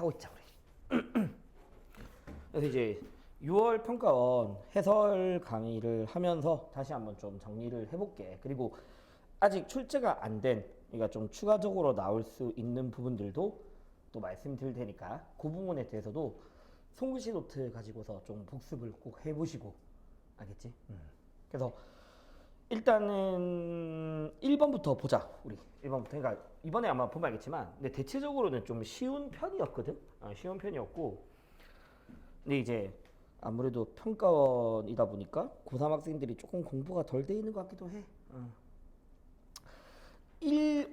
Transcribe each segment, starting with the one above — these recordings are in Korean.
하고 있자 우리. 그래서 이제 6월 평가원 해설 강의를 하면서 다시 한번 좀 정리를 해볼게. 그리고 아직 출제가 안 된, 그러니까 좀 추가적으로 나올 수 있는 부분들도 또 말씀드릴 테니까 그 부분에 대해서도 송글씨 노트 가지고서 좀 복습을 꼭 해보시고, 알겠지? 그래서 일단은 1번부터 보자. 우리 1번부터. 그러니까 이번에 아마 보면 알겠지만 근데 대체적으로는 좀 쉬운 편이었거든. 쉬운 편이었고, 근데 이제 아무래도 평가원이다 보니까 고3 학생들이 조금 공부가 덜 돼 있는 것 같기도 해.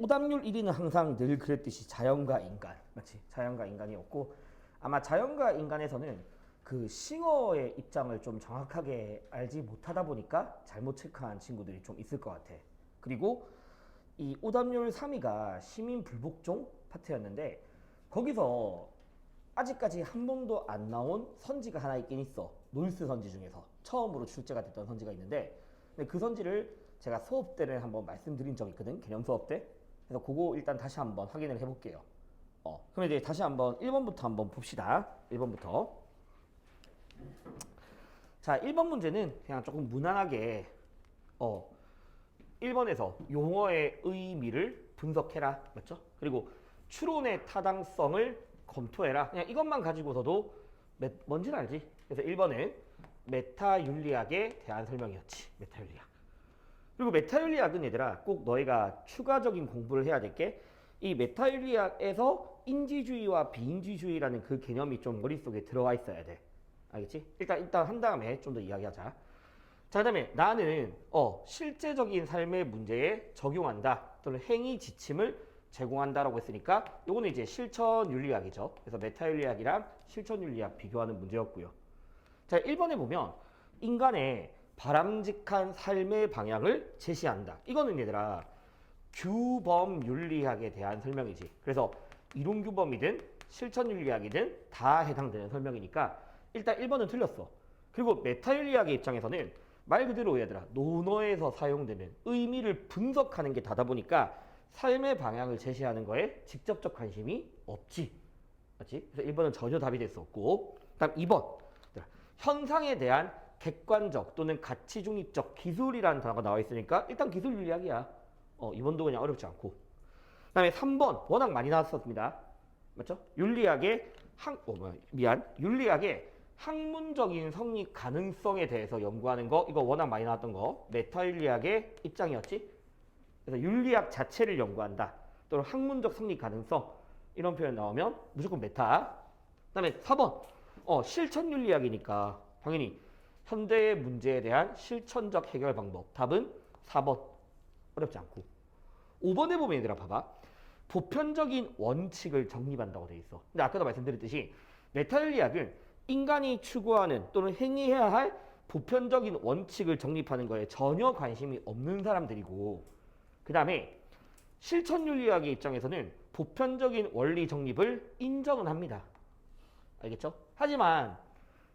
오답률 1위는 항상 늘 그랬듯이 자연과 인간, 맞지? 자연과 인간이었고, 아마 자연과 인간에서는 그 싱어의 입장을 좀 정확하게 알지 못하다 보니까 잘못 체크한 친구들이 좀 있을 것 같아. 그리고 이 오답률 3위가 시민 불복종 파트였는데, 거기서 아직까지 한 번도 안 나온 선지가 하나 있긴 있어. 놀스 선지 중에서 처음으로 출제가 됐던 선지가 있는데, 근데 그 선지를 제가 수업 때는 한번 말씀드린 적이 있거든, 개념 수업 때. 그래서 그거 일단 다시 한번 확인을 해볼게요. 그럼 이제 다시 한번 1번부터 한번 봅시다. 1번부터. 자, 1번 문제는 그냥 조금 무난하게 1번에서 용어의 의미를 분석해라, 맞죠? 그리고 추론의 타당성을 검토해라. 그냥 이것만 가지고서도 뭔지는 알지? 그래서 1번은 메타윤리학에 대한 설명이었지. 메타윤리학. 그리고 메타윤리학은 얘들아 꼭 너희가 추가적인 공부를 해야 될 게, 이 메타윤리학에서 인지주의와 비인지주의라는 그 개념이 좀 머릿속에 들어가 있어야 돼. 알겠지? 일단 한 다음에 좀 더 이야기하자. 자, 그다음에 나는 실제적인 삶의 문제에 적용한다 또는 행위 지침을 제공한다라고 했으니까 요거는 이제 실천윤리학이죠. 그래서 메타윤리학이랑 실천윤리학 비교하는 문제였고요. 자, 1번에 보면 인간의 바람직한 삶의 방향을 제시한다. 이거는 얘들아 규범윤리학에 대한 설명이지. 그래서 이론규범이든 실천윤리학이든 다 해당되는 설명이니까 일단 1번은 틀렸어. 그리고 메타윤리학의 입장에서는 말 그대로 얘들아 논어에서 사용되는 의미를 분석하는 게 다다 보니까 삶의 방향을 제시하는 거에 직접적 관심이 없지. 맞지? 그래서 1번은 전혀 답이 될 수 없고, 다음 2번 현상에 대한 객관적 또는 가치 중립적 기술이라는 단어가 나와 있으니까 일단 기술윤리학이야. 2번도 그냥 어렵지 않고. 그 다음에 3번 워낙 많이 나왔었습니다. 맞죠? 윤리학의 학문적인 성립 가능성에 대해서 연구하는 거, 이거 워낙 많이 나왔던 거 메타윤리학의 입장이었지. 그래서 윤리학 자체를 연구한다 또는 학문적 성립 가능성, 이런 표현 나오면 무조건 메타. 그 다음에 4번 실천윤리학이니까 당연히 현대의 문제에 대한 실천적 해결 방법. 답은 4번. 어렵지 않고. 5번에 보면 얘들아 봐봐, 보편적인 원칙을 정립한다고 돼 있어. 근데 아까도 말씀드렸듯이 메타윤리학은 인간이 추구하는 또는 행해야 할 보편적인 원칙을 정립하는 거에 전혀 관심이 없는 사람들이고, 그 다음에 실천윤리학의 입장에서는 보편적인 원리 정립을 인정은 합니다. 알겠죠? 하지만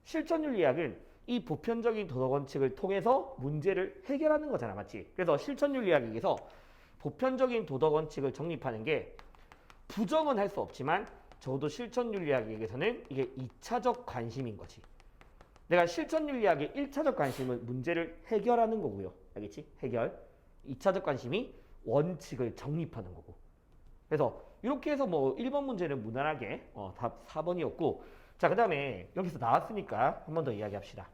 실천윤리학은 이 보편적인 도덕 원칙을 통해서 문제를 해결하는 거잖아, 맞지? 그래서 실천윤리학에서 보편적인 도덕 원칙을 정립하는 게 부정은 할 수 없지만 적어도 실천윤리학에게서는 이게 2차적 관심인 거지. 내가 실천윤리학의 1차적 관심은 문제를 해결하는 거고요. 알겠지? 해결. 2차적 관심이 원칙을 정립하는 거고. 그래서 이렇게 해서 뭐 1번 문제는 무난하게 답 4번이었고, 자, 그 다음에 여기서 나왔으니까 한 번 더 이야기합시다.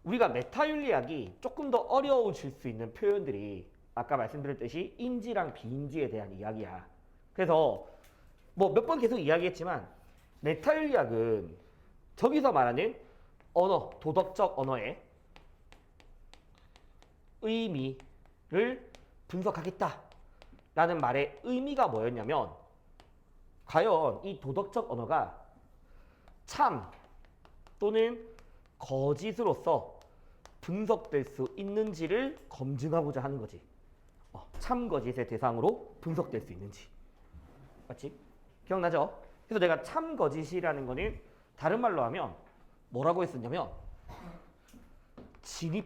우리가 메타윤리학이 조금 더 어려워질 수 있는 표현들이 아까 말씀드렸듯이 인지랑 비인지에 대한 이야기야. 그래서 뭐 몇 번 계속 이야기했지만 메타윤리학은 저기서 말하는 언어, 도덕적 언어의 의미를 분석하겠다 라는 말의 의미가 뭐였냐면, 과연 이 도덕적 언어가 참 또는 거짓으로서 분석될 수 있는지를 검증하고자 하는 거지. 참 거짓의 대상으로 분석될 수 있는지. 맞지? 기억나죠? 그래서 내가 참 거짓이라는 거는 다른 말로 하면 뭐라고 했었냐면 진위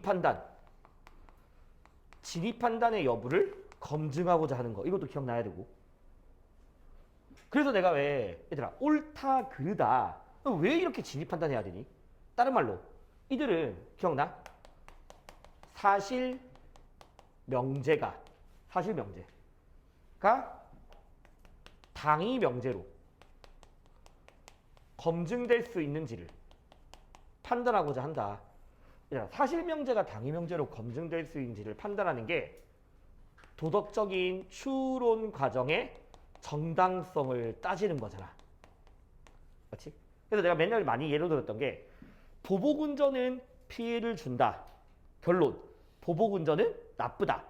판단의 여부를 검증하고자 하는 거. 이것도 기억나야 되고. 그래서 내가 왜 얘들아 옳다 그르다 왜 이렇게 진위 판단해야 되니? 다른 말로 이들은 기억나? 사실 명제가 당위 명제로 검증될 수 있는지를 판단하고자 한다. 사실 명제가 당위 명제로 검증될 수 있는지를 판단하는 게 도덕적인 추론 과정의 정당성을 따지는 거잖아. 그렇지? 그래서 내가 맨날 많이 예를 들었던 게 보복운전은 피해를 준다. 결론. 보복운전은 나쁘다.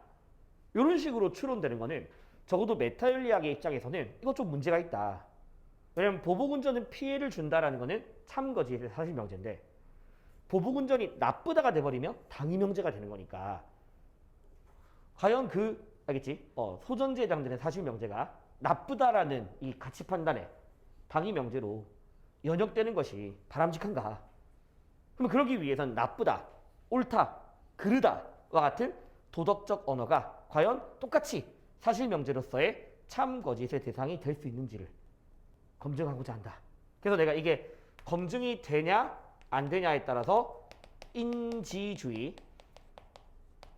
이런 식으로 추론되는 거는 적어도 메타윤리학의 입장에서는 이거 좀 문제가 있다. 왜냐면 보복운전은 피해를 준다라는 거는 참거지 사실 명제인데 보복운전이 나쁘다가 돼버리면 당위 명제가 되는 거니까 과연 알겠지? 소전제에 해당되는 사실 명제가 나쁘다라는 이 가치 판단에 당위 명제로 연역되는 것이 바람직한가? 그럼 그러기 위해서는 나쁘다, 옳다, 그르다와 같은 도덕적 언어가 과연 똑같이 사실 명제로서의 참 거짓의 대상이 될 수 있는지를 검증하고자 한다. 그래서 내가 이게 검증이 되냐 안 되냐에 따라서 인지주의,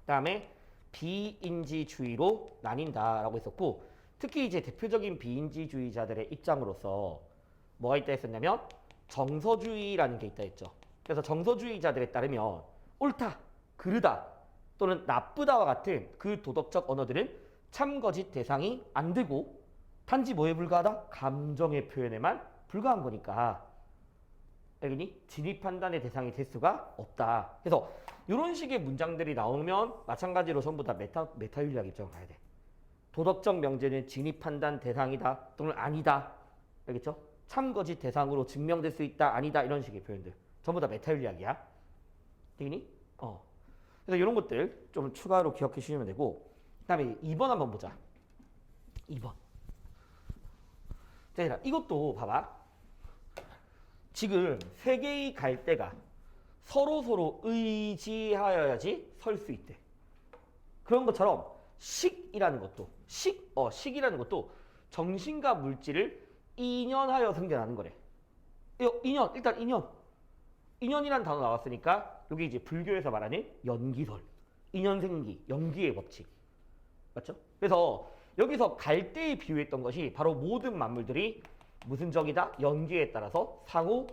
그다음에 비인지주의로 나뉜다라고 했었고, 특히 이제 대표적인 비인지주의자들의 입장으로서 뭐가 있다 했었냐면 정서주의라는 게 있다 했죠. 그래서 정서주의자들에 따르면 옳다, 그르다 또는 나쁘다와 같은 그 도덕적 언어들은 참거짓 대상이 안 되고 단지 뭐에 불과하다? 감정의 표현에만 불과한 거니까 알겠니? 진위 판단의 대상이 될 수가 없다. 그래서 이런 식의 문장들이 나오면 마찬가지로 전부 다 메타윤리학 입장을 가야 돼. 도덕적 명제는 진위 판단 대상이다 또는 아니다. 알겠죠? 참거짓 대상으로 증명될 수 있다 아니다 이런 식의 표현들 전부 다 메타윤리학이야. 되겠니? 그래서 이런 것들 좀 추가로 기억해 주시면 되고, 그 다음에 2번 한번 보자. 2번. 자, 이것도 봐봐. 지금 세 개의 갈대가 서로 의지하여야지 설 수 있대. 그런 것처럼 식이라는 것도 식이라는 것도 정신과 물질을 인연하여 생겨나는 거래. 인연, 일단 인연이라는 단어 나왔으니까 여기 이제 불교에서 말하는 연기설, 인연생기, 연기의 법칙. 맞죠? 그래서 여기서 갈대에 비유했던 것이 바로 모든 만물들이 무슨 적이다? 연기에 따라서 상호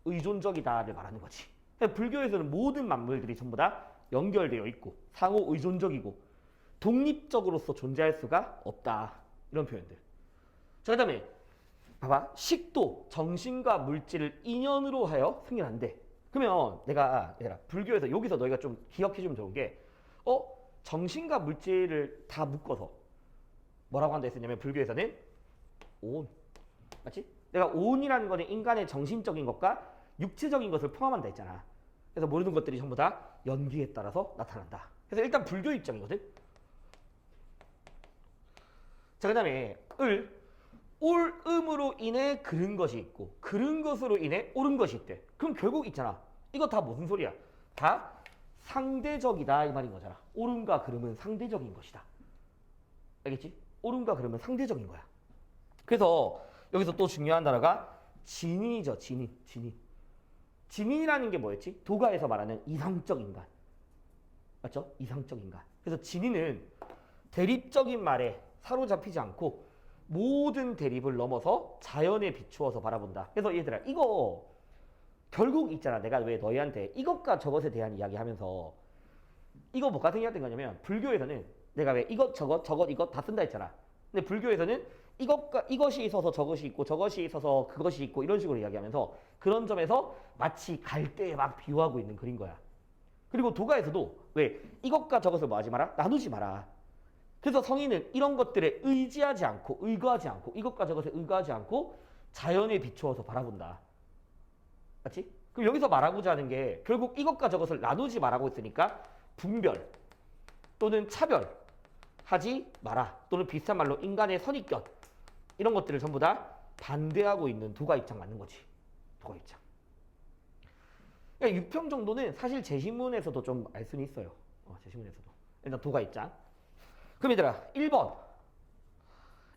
의존적이다를 말하는 거지. 불교에서는 모든 만물들이 전부 다 연결되어 있고 상호 의존적이고 독립적으로서 존재할 수가 없다. 이런 표현들. 자, 그 다음에 봐봐. 식도 정신과 물질을 인연으로 하여 생겨난대. 그러면 내가 불교에서 여기서 너희가 좀 기억해주면 좋은 게 정신과 물질을 다 묶어서 뭐라고 한다 했었냐면 불교에서는 온. 맞지? 내가 온이라는 거는 인간의 정신적인 것과 육체적인 것을 포함한다 했잖아. 그래서 모르는 것들이 전부 다 연기에 따라서 나타난다. 그래서 일단 불교 입장이거든. 자, 그 다음에 옳음으로 인해 그른 것이 있고 그른 것으로 인해 옳은 것이 있대. 그럼 결국 있잖아. 이거 다 무슨 소리야? 다 상대적이다 이 말인 거잖아. 옳음과 그름은 상대적인 것이다. 알겠지? 옳음과 그름은 상대적인 거야. 그래서 여기서 또 중요한 단어가 진인이죠. 진인. 진인이라는 게 뭐였지? 도가에서 말하는 이성적 인간. 맞죠? 이성적 인간. 그래서 진인은 대립적인 말에 사로잡히지 않고 모든 대립을 넘어서 자연에 비추어서 바라본다. 그래서 얘들아 이거 결국 있잖아. 내가 왜 너희한테 이것과 저것에 대한 이야기 하면서 이거 뭐 같은 이야기가 거냐면 불교에서는 내가 왜 이것 저것 이것 다 쓴다 했잖아. 근데 불교에서는 이것이 있어서 저것이 있고 저것이 있어서 그것이 있고 이런 식으로 이야기하면서 그런 점에서 마치 갈대에 막 비유하고 있는 그린 거야. 그리고 도가에서도 왜 이것과 저것을 뭐 하지 마라? 나누지 마라. 그래서 성인은 이런 것들에 의거하지 않고 이것과 저것에 의거하지 않고 자연에 비추어서 바라본다. 맞지? 그럼 여기서 말하고자 하는 게 결국 이것과 저것을 나누지 말라고 했으니까 분별 또는 차별하지 마라. 또는 비슷한 말로 인간의 선입견 이런 것들을 전부 다 반대하고 있는 도가 입장 맞는 거지. 도가 입장. 그러니까 6평 정도는 사실 제시문에서도 좀 알 수는 있어요. 제시문에서도. 일단 도가 입장. 그럼 얘들아 1번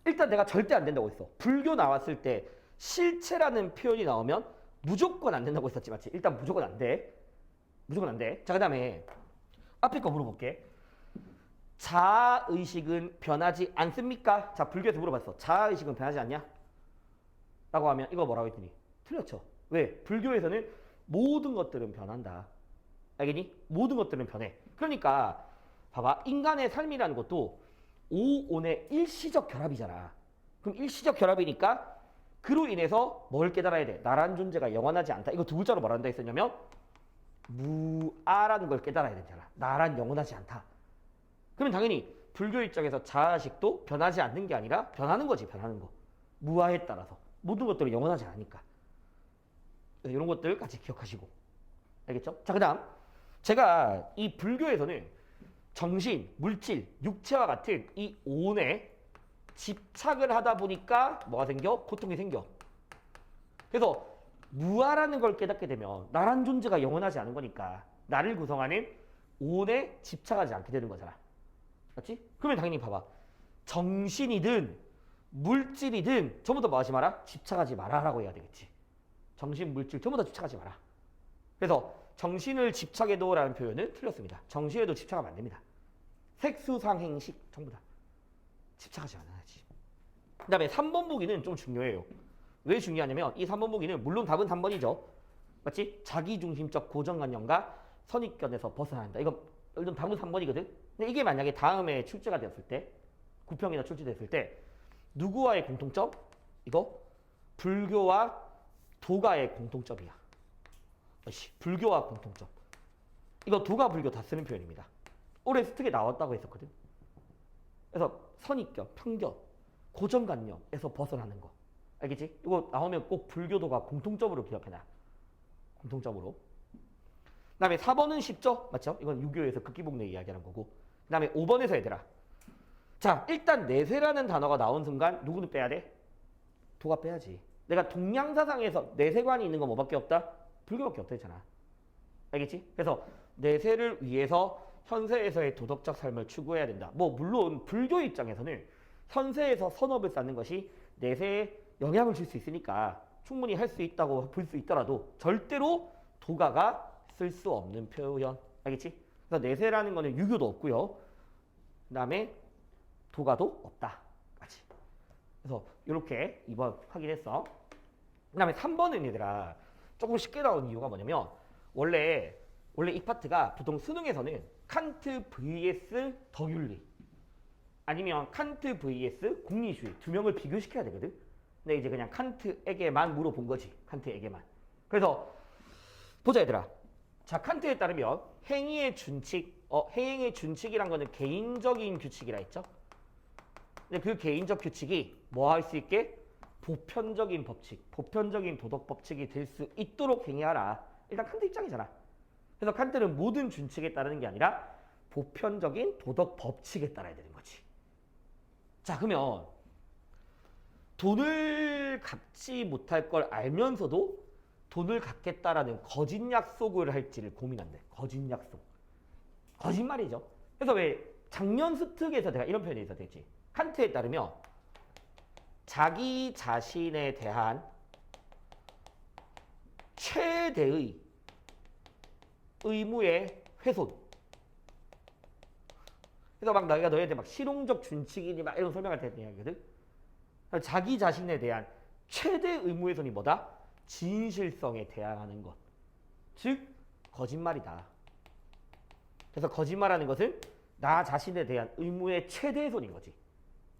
일단 내가 절대 안 된다고 했어. 불교 나왔을 때 실체라는 표현이 나오면 무조건 안 된다고 했었지, 맞지? 일단 무조건 안 돼. 무조건 안 돼. 자, 그 다음에 앞에 거 물어볼게. 자아의식은 변하지 않습니까? 자, 불교에서 물어봤어. 자아의식은 변하지 않냐? 라고 하면 이거 뭐라고 했더니 틀렸죠. 왜? 불교에서는 모든 것들은 변한다. 알겠니? 모든 것들은 변해. 그러니까 봐봐. 인간의 삶이라는 것도 오온의 일시적 결합이잖아. 그럼 일시적 결합이니까 그로 인해서 뭘 깨달아야 돼? 나란 존재가 영원하지 않다. 이거 두 글자로 뭐라 한다 했었냐면 무아라는 걸 깨달아야 되잖아. 나란 영원하지 않다. 그러면 당연히 불교 입장에서 자아식도 변하지 않는 게 아니라 변하는 거지. 변하는 거. 무아에 따라서. 모든 것들은 영원하지 않으니까. 이런 것들 같이 기억하시고. 알겠죠? 자, 그 다음 제가 이 불교에서는 정신, 물질, 육체와 같은 이 오온에 집착을 하다 보니까 뭐가 생겨? 고통이 생겨. 그래서 무아라는 걸 깨닫게 되면 나란 존재가 영원하지 않은 거니까 나를 구성하는 오온에 집착하지 않게 되는 거잖아. 맞지? 그러면 당연히 봐봐. 정신이든 물질이든 전부 다 뭐 하지 마라? 집착하지 마라라고 해야 되겠지. 정신, 물질 전부 다 집착하지 마라. 그래서 정신을 집착해도 라는 표현은 틀렸습니다. 정신에도 집착하면 안 됩니다. 색수상행식 전부 다 집착하지 않아야지. 그 다음에 3번 보기는 좀 중요해요. 왜 중요하냐면 이 3번 보기는 물론 답은 3번이죠. 맞지? 자기중심적 고정관념과 선입견에서 벗어나야 한다. 이거 일단 답은 3번이거든. 근데 이게 만약에 다음에 출제가 되었을 때, 구평이나 출제됐을 때 누구와의 공통점? 이거 불교와 도가의 공통점이야. 불교와 공통점. 이거 도가 불교 다 쓰는 표현입니다. 올해 스특에 나왔다고 했었거든. 그래서 선입견, 편견, 고정관념에서 벗어나는 거. 알겠지? 이거 나오면 꼭 불교도가 공통점으로 기억해놔. 공통점으로. 그 다음에 4번은 쉽죠? 맞죠? 이건 유교에서 극기복례 이야기하는 거고. 그 다음에 5번에서 얘들아. 자, 일단 내세라는 단어가 나온 순간 누구는 빼야 돼? 도가 빼야지. 내가 동양사상에서 내세관이 있는 건 뭐밖에 없다? 불교밖에 없다 했잖아. 알겠지? 그래서 내세를 위해서 현세에서의 도덕적 삶을 추구해야 된다. 뭐 물론 불교 입장에서는 현세에서 선업을 쌓는 것이 내세에 영향을 줄 수 있으니까 충분히 할 수 있다고 볼 수 있더라도 절대로 도가가 쓸 수 없는 표현. 알겠지? 그래서 내세라는 거는 유교도 없고요. 그 다음에 도가도 없다. 까지. 그래서 이렇게 2번 확인했어. 그 다음에 3번은 얘들아 조금 쉽게 나온 이유가 뭐냐면 원래 이 파트가 보통 수능에서는 칸트 vs 덕윤리 아니면 칸트 vs 공리주의 두 명을 비교시켜야 되거든. 근데 이제 그냥 칸트에게만 물어본 거지. 칸트에게만. 그래서 보자 얘들아. 자, 칸트에 따르면 행위의 준칙, 행위의 준칙이란 거는 개인적인 규칙이라 했죠. 근데 그 개인적 규칙이 뭐 할 수 있게? 보편적인 법칙, 보편적인 도덕 법칙이 될 수 있도록 행위하라. 일단 칸트 입장이잖아. 그래서 칸트는 모든 준칙에 따르는 게 아니라 보편적인 도덕 법칙에 따라야 되는 거지. 자, 그러면 돈을 갚지 못할 걸 알면서도 돈을 갚겠다라는 거짓 약속을 할지를 고민한대. 거짓 약속. 거짓말이죠. 그래서 왜 작년 스특에서 내가 이런 표현이 있었지. 칸트에 따르면 자기 자신에 대한 최대의 의무의 훼손. 그래서 막 너희가 너희한테 막 실용적 준칙이니 막 이런 설명할 때 이야기거든. 자기 자신에 대한 최대 의무 훼손이 뭐다? 진실성에 대항하는 것. 즉 거짓말이다. 그래서 거짓말하는 것은 나 자신에 대한 의무의 최대 훼손인 거지.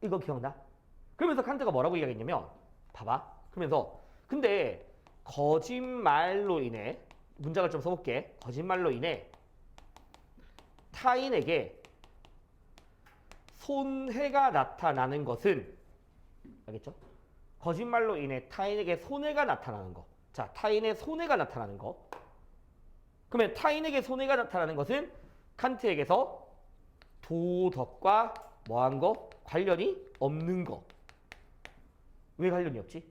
이거 기억나? 그러면서 칸트가 뭐라고 이야기했냐면 봐봐. 그러면서 근데 거짓말로 인해 문장을 좀 써볼게. 거짓말로 인해 타인에게 손해가 나타나는 것은 알겠죠? 거짓말로 인해 타인에게 손해가 나타나는 거. 자, 타인의 손해가 나타나는 거. 그러면 타인에게 손해가 나타나는 것은 칸트에게서 도덕과 뭐한 거? 관련이 없는 거. 왜 관련이 없지?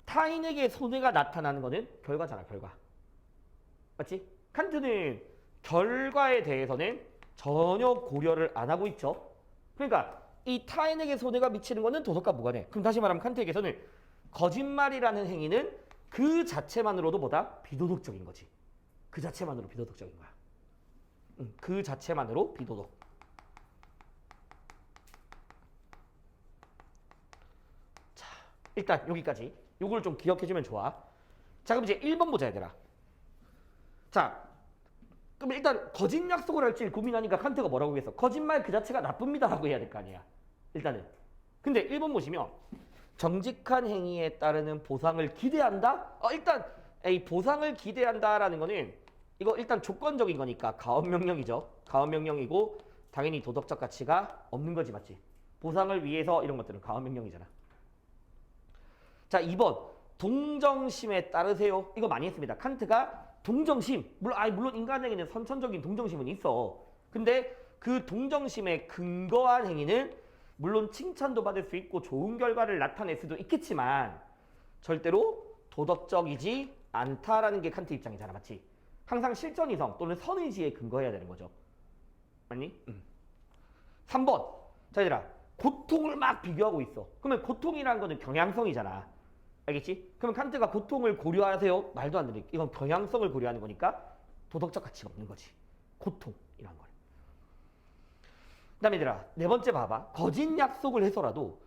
타인에게 손해가 나타나는 거는 결과잖아, 결과. 맞지? 칸트는 결과에 대해서는 전혀 고려를 안 하고 있죠. 그러니까 이 타인에게 손해가 미치는 거는 도덕과 무관해. 그럼 다시 말하면 칸트에게서는 거짓말이라는 행위는 그 자체만으로도 뭐다? 비도덕적인 거지. 그 자체만으로 비도덕적인 거야. 그 자체만으로 비도덕. 자, 일단 여기까지. 요걸 좀 기억해주면 좋아. 자, 그럼 이제 1번 보자, 얘들아. 자, 그럼 일단 거짓 약속을 할지 고민하니까 칸트가 뭐라고 했어? 거짓말 그 자체가 나쁩니다 라고 해야 될 거 아니야. 일단은. 근데 1번 보시면 정직한 행위에 따르는 보상을 기대한다? 일단 이 보상을 기대한다라는 거는 이거 일단 조건적인 거니까 가업명령이죠. 가업명령이고 당연히 도덕적 가치가 없는 거지, 맞지? 보상을 위해서 이런 것들은 가업명령이잖아. 자, 2번 동정심에 따르세요. 이거 많이 했습니다. 칸트가 동정심, 물론 인간에게는 선천적인 동정심은 있어. 근데 그 동정심에 근거한 행위는 물론 칭찬도 받을 수 있고 좋은 결과를 나타낼 수도 있겠지만 절대로 도덕적이지 않다라는 게 칸트 입장이잖아, 맞지? 항상 실전 이성 또는 선의지에 근거해야 되는 거죠. 맞니? 3번. 자, 얘들아. 고통을 막 비교하고 있어. 그러면 고통이라는 거는 경향성이잖아. 알겠지? 그러면 칸트가 고통을 고려하세요? 말도 안 되는. 이건 경향성을 고려하는 거니까 도덕적 가치가 없는 거지. 고통이라는 거는. 그 다음에 얘들아, 네 번째 봐봐. 거짓 약속을 해서라도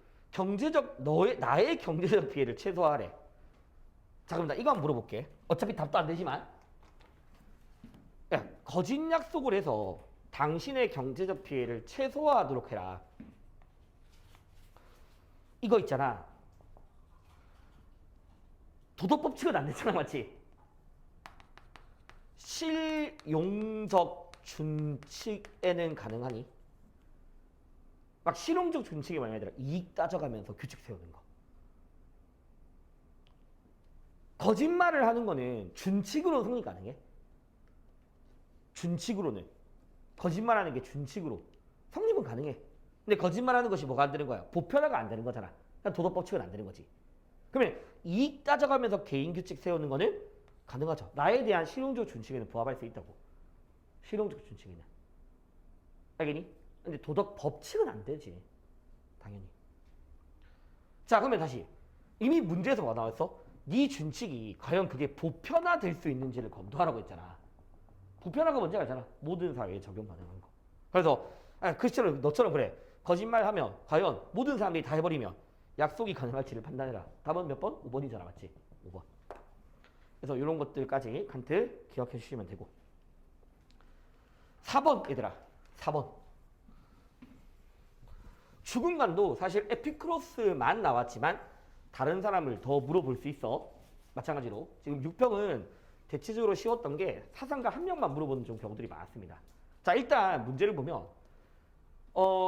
나의 경제적 피해를 최소화하래. 자, 그럼 나 이거 한번 물어볼게. 어차피 답도 안 되지만. 야, 거짓 약속을 해서 당신의 경제적 피해를 최소화하도록 해라. 이거 있잖아. 도덕 법칙은 안 되잖아, 맞지? 실용적 준칙에는 가능하니? 막 실용적 준칙이 뭐냐, 얘들아? 이익 따져가면서 규칙 세우는 거. 거짓말을 하는 거는 준칙으로 성립 가능해? 준칙으로는. 거짓말하는 게 준칙으로 성립은 가능해. 근데 거짓말하는 것이 뭐가 안 되는 거야? 보편화가 안 되는 거잖아. 그러니까 도덕 법칙은 안 되는 거지. 그러면 이익 따져가면서 개인 규칙 세우는 거는 가능하죠. 나에 대한 실용적 준칙에는 부합할 수 있다고. 실용적 준칙에는. 알겠니? 근데 도덕 법칙은 안 되지. 당연히. 자, 그러면 다시. 이미 문제에서 뭐 나왔어? 네 준칙이 과연 그게 보편화될 수 있는지를 검토하라고 했잖아. 보편화가 뭔지 알잖아. 모든 사회에 적용 가능한 거. 그래서 그처럼 너처럼 그래. 거짓말하면 과연 모든 사람들이 다 해버리면 약속이 가능할지를 판단해라. 답은 몇 번? 5번이잖아, 맞지? 5번. 그래서 이런 것들까지 칸트 기억해 주시면 되고. 4번 얘들아. 4번. 죽음관도 사실 에피크로스만 나왔지만 다른 사람을 더 물어볼 수 있어. 마찬가지로 지금 6평은 대체적으로 쉬웠던 게 사상가 한 명만 물어보는 좀 경우들이 많았습니다. 자, 일단 문제를 보면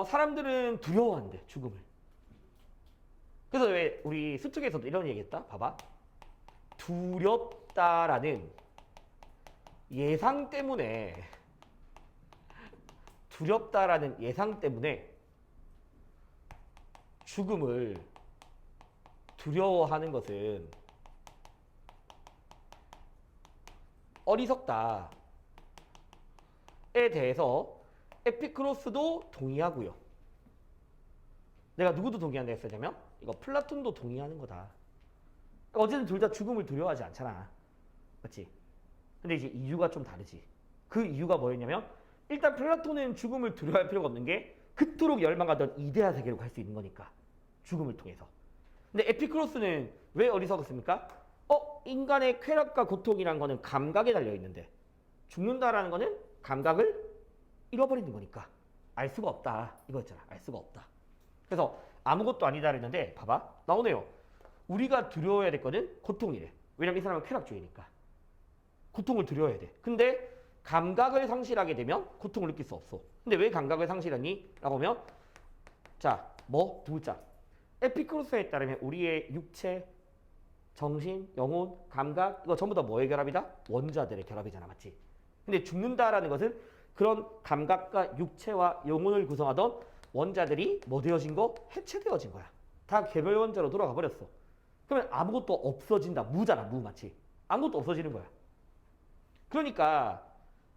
사람들은 두려워한대, 죽음을. 그래서 왜 우리 수특에서도 이런 얘기했다? 봐봐. 두렵다라는 예상 때문에 죽음을 두려워하는 것은 어리석다에 대해서 에피크로스도 동의하고요. 내가 누구도 동의한다 했었냐면 이거 플라톤도 동의하는 거다. 어쨌든 둘 다 죽음을 두려워하지 않잖아. 맞지? 근데 이제 이유가 좀 다르지. 그 이유가 뭐였냐면 일단 플라톤은 죽음을 두려워할 필요가 없는 게 그토록 열망하던 이데아 세계로 갈 수 있는 거니까. 죽음을 통해서. 근데 에피크로스는 왜 어리석었습니까? 인간의 쾌락과 고통이란 거는 감각에 달려있는데 죽는다라는 거는 감각을 잃어버리는 거니까 알 수가 없다. 이거였잖아. 알 수가 없다. 그래서 아무것도 아니다 그랬는데 봐봐. 나오네요. 우리가 두려워해야 될 거는 고통이래. 왜냐면 이 사람은 쾌락주의니까. 고통을 두려워해야 돼. 근데 감각을 상실하게 되면 고통을 느낄 수 없어. 근데 왜 감각을 상실하니? 라고 하면 자, 두 글자. 에피크로스에 따르면 우리의 육체, 정신, 영혼, 감각 이거 전부 다 뭐의 결합이다? 원자들의 결합이잖아. 맞지? 근데 죽는다라는 것은 그런 감각과 육체와 영혼을 구성하던 원자들이 뭐 되어진 거? 해체되어진 거야. 다 개별 원자로 돌아가 버렸어. 그러면 아무것도 없어진다. 무잖아. 무 맞지? 아무것도 없어지는 거야. 그러니까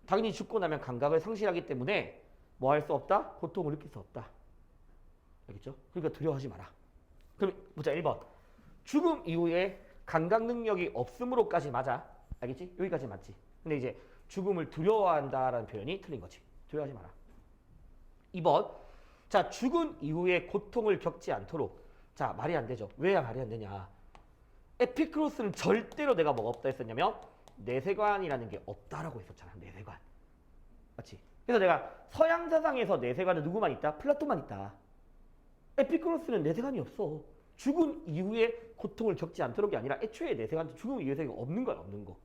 당연히 죽고 나면 감각을 상실하기 때문에 뭐 할 수 없다? 고통을 느낄 수 없다. 알겠죠? 그러니까 두려워하지 마라. 그럼 보자 1번. 죽음 이후에 감각 능력이 없음으로까지 맞아. 알겠지? 여기까지 맞지. 근데 이제 죽음을 두려워한다라는 표현이 틀린 거지. 두려워하지 마라. 2번. 자, 죽은 이후에 고통을 겪지 않도록. 자, 말이 안 되죠. 왜 말이 안 되냐. 에피크로스는 절대로 내가 뭐가 없다 했었냐면 내세관이라는 게 없다라고 했었잖아. 내세관. 맞지? 그래서 내가 서양 사상에서 내세관은 누구만 있다? 플라톤만 있다. 에피크로스는 내세관이 없어. 죽은 이후에 고통을 겪지 않도록이 아니라 애초에 내세관도 죽음 이후에 없는 거야. 없는 거.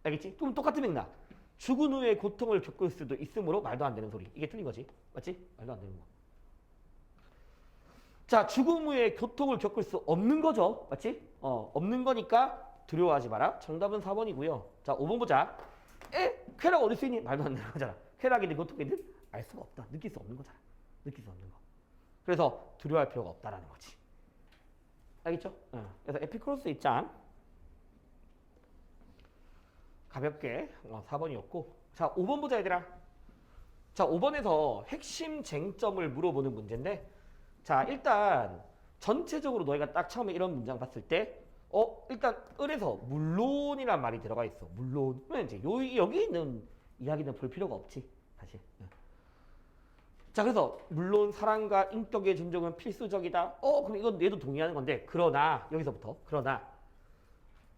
알겠지? 그럼 똑같은 맥락. 죽은 후에 고통을 겪을 수도 있으므로 말도 안 되는 소리. 이게 틀린 거지. 맞지? 말도 안 되는 거. 자, 죽음 후에 고통을 겪을 수 없는 거죠. 맞지? 없는 거니까 두려워하지 마라. 정답은 4번이고요. 자, 5번 보자. 쾌락 어디 쓰니? 말도 안 되는 거잖아. 쾌락이든 고통이든 알 수가 없다. 느낄 수 없는 거잖아. 느낄 수 없는 거. 그래서 두려워할 필요가 없다라는 거지. 알겠죠? 그래서 에피크로스 입장 가볍게 4번이었고, 자 5번 보자 얘들아. 자 5번에서 핵심 쟁점을 물어보는 문제인데, 자 일단 전체적으로 너희가 딱 처음에 이런 문장 봤을 때 일단 을에서 물론이란 말이 들어가 있어. 물론. 그러면 이제 여기 있는 이야기는 볼 필요가 없지 사실. 자 그래서 물론 사랑과 인격의 존중은 필수적이다. 그럼 이건 얘도 동의하는 건데, 그러나 여기서부터 그러나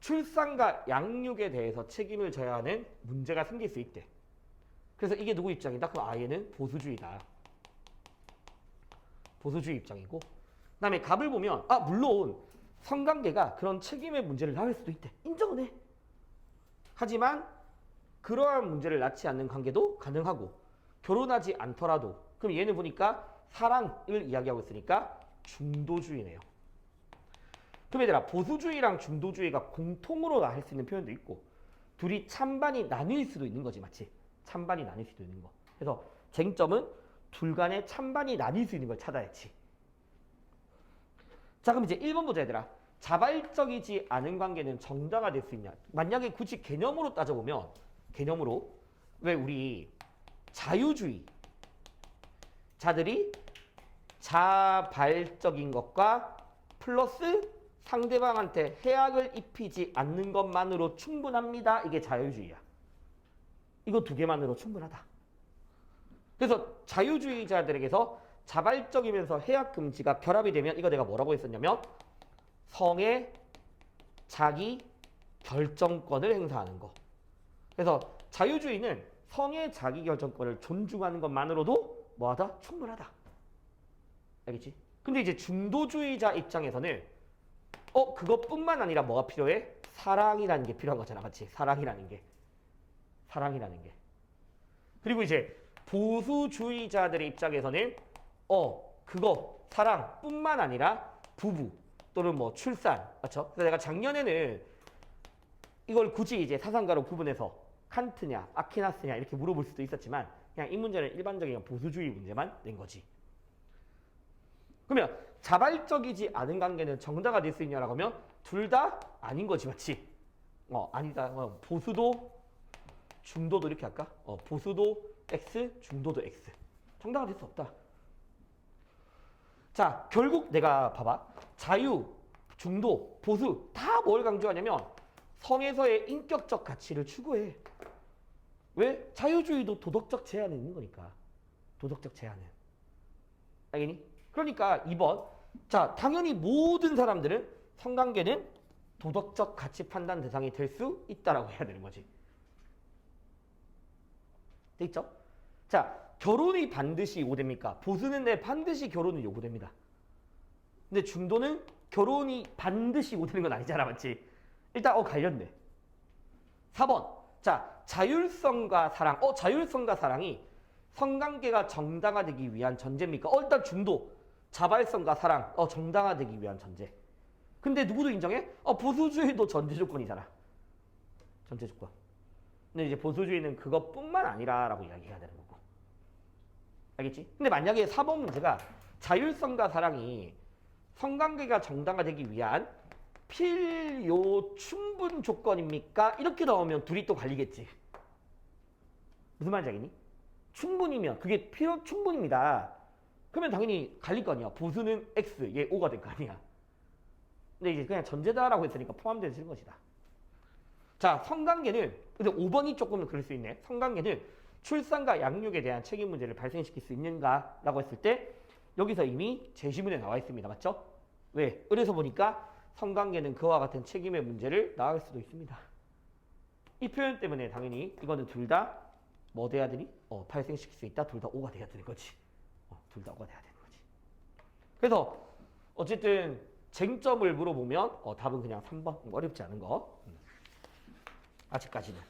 출산과 양육에 대해서 책임을 져야 하는 문제가 생길 수 있대. 그래서 이게 누구 입장이다? 그럼 얘는 보수주의다. 보수주의 입장이고, 그 다음에 갑을 보면 물론 성관계가 그런 책임의 문제를 낳을 수도 있대. 인정은 해. 하지만 그러한 문제를 낳지 않는 관계도 가능하고, 결혼하지 않더라도. 그럼 얘는 보니까 사랑을 이야기하고 있으니까 중도주의네요. 그럼 얘들아, 보수주의랑 중도주의가 공통으로 할 수 있는 표현도 있고, 둘이 찬반이 나뉠 수도 있는 거지. 맞지? 찬반이 나뉠 수도 있는 거. 그래서 쟁점은 둘 간의 찬반이 나뉠 수 있는 걸 찾아야지. 자 그럼 이제 1번 보자 얘들아. 자발적이지 않은 관계는 정당화될 수 있냐. 만약에 굳이 개념으로 따져보면, 개념으로 왜 우리 자유주의 자들이 자발적인 것과 플러스 상대방한테 해악을 입히지 않는 것만으로 충분합니다. 이게 자유주의야. 이거 두 개만으로 충분하다. 그래서 자유주의자들에게서 자발적이면서 해악 금지가 결합이 되면, 이거 내가 뭐라고 했었냐면 성의 자기 결정권을 행사하는 거. 그래서 자유주의는 성의 자기 결정권을 존중하는 것만으로도 뭐하다? 충분하다. 알겠지? 근데 이제 중도주의자 입장에서는 그것뿐만 아니라 뭐가 필요해? 사랑이라는 게 필요한 거잖아. 맞지? 사랑이라는 게. 그리고 이제 보수주의자들의 입장에서는 그거 사랑뿐만 아니라 부부 또는 뭐 출산. 맞죠? 그래서 내가 작년에는 이걸 굳이 이제 사상가로 구분해서 칸트냐 아퀴나스냐 이렇게 물어볼 수도 있었지만, 그냥 이 문제는 일반적인 보수주의 문제만 낸 거지. 그러면 자발적이지 않은 관계는 정당화 될 수 있냐라고 하면 둘 다 아닌 거지. 맞지? 아니다. 보수도 중도도 이렇게 할까? 보수도 X, 중도도 X. 정당화 될 수 없다. 자, 결국 내가 봐봐. 자유, 중도, 보수 다 뭘 강조하냐면 성에서의 인격적 가치를 추구해. 왜? 자유주의도 도덕적 제한이 있는 거니까. 도덕적 제한은. 알겠니? 그러니까 2번. 자, 당연히 모든 사람들은 성관계는 도덕적 가치 판단 대상이 될 수 있다라고 해야 되는 거지. 돼 있죠? 자, 결혼이 반드시 요구됩니까? 보수는 반드시 결혼은 요구됩니다. 근데 중도는 결혼이 반드시 요구되는 건 아니잖아. 맞지? 일단 관련돼. 4번. 자, 자율성과 사랑. 자율성과 사랑이 성관계가 정당화되기 위한 전제입니까? 일단 중도. 자발성과 사랑. 정당화되기 위한 전제. 근데 누구도 인정해? 보수주의도 전제 조건이잖아. 전제 조건. 근데 이제 보수주의는 그것뿐만 아니라라고 이야기해야 되는 거고. 알겠지? 근데 만약에 4번 문제가 자율성과 사랑이 성관계가 정당화되기 위한 필요 충분 조건입니까? 이렇게 나오면 둘이 또 갈리겠지. 무슨 말인지 알겠니? 충분이면 그게 필요 충분입니다. 그러면 당연히 갈릴 거 아니야. 보수는 X, 얘 O가 될 거 아니야. 근데 이제 그냥 전제다라고 했으니까 포함되는 것이다. 자, 성관계는, 근데 5번이 조금 그럴 수 있네. 성관계는 출산과 양육에 대한 책임 문제를 발생시킬 수 있는가라고 했을 때 여기서 이미 제시문에 나와 있습니다. 맞죠? 왜? 그래서 보니까 성관계는 그와 같은 책임의 문제를 낳을 수도 있습니다. 이 표현 때문에 당연히 이거는 둘 다 뭐 돼야 되니? 발생시킬 수 있다. 둘 다 O가 돼야 되는 거지. 둘 다 O가 돼야 되는 거지. 그래서 어쨌든 쟁점을 물어보면 답은 그냥 3번. 어렵지 않은 거. 아직까지는.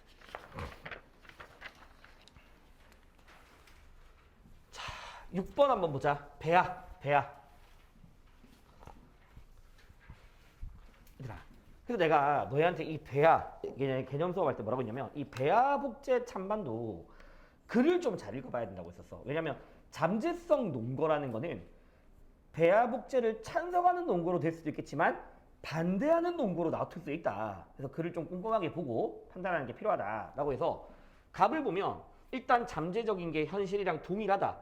자, 6번 한번 보자. 배아. 얘들아. 그래서 내가 너희한테 이 배아, 개념 수업할 때 뭐라고 했냐면 이 배아 복제 찬반도 글을 좀 잘 읽어봐야 된다고 했었어. 왜냐면 잠재성 논거라는 거는 배아 복제를 찬성하는 논거로 될 수도 있겠지만 반대하는 논거로 나올 수 있다. 그래서 글을 좀 꼼꼼하게 보고 판단하는 게 필요하다라고 해서 갑을 보면 일단 잠재적인 게 현실이랑 동일하다.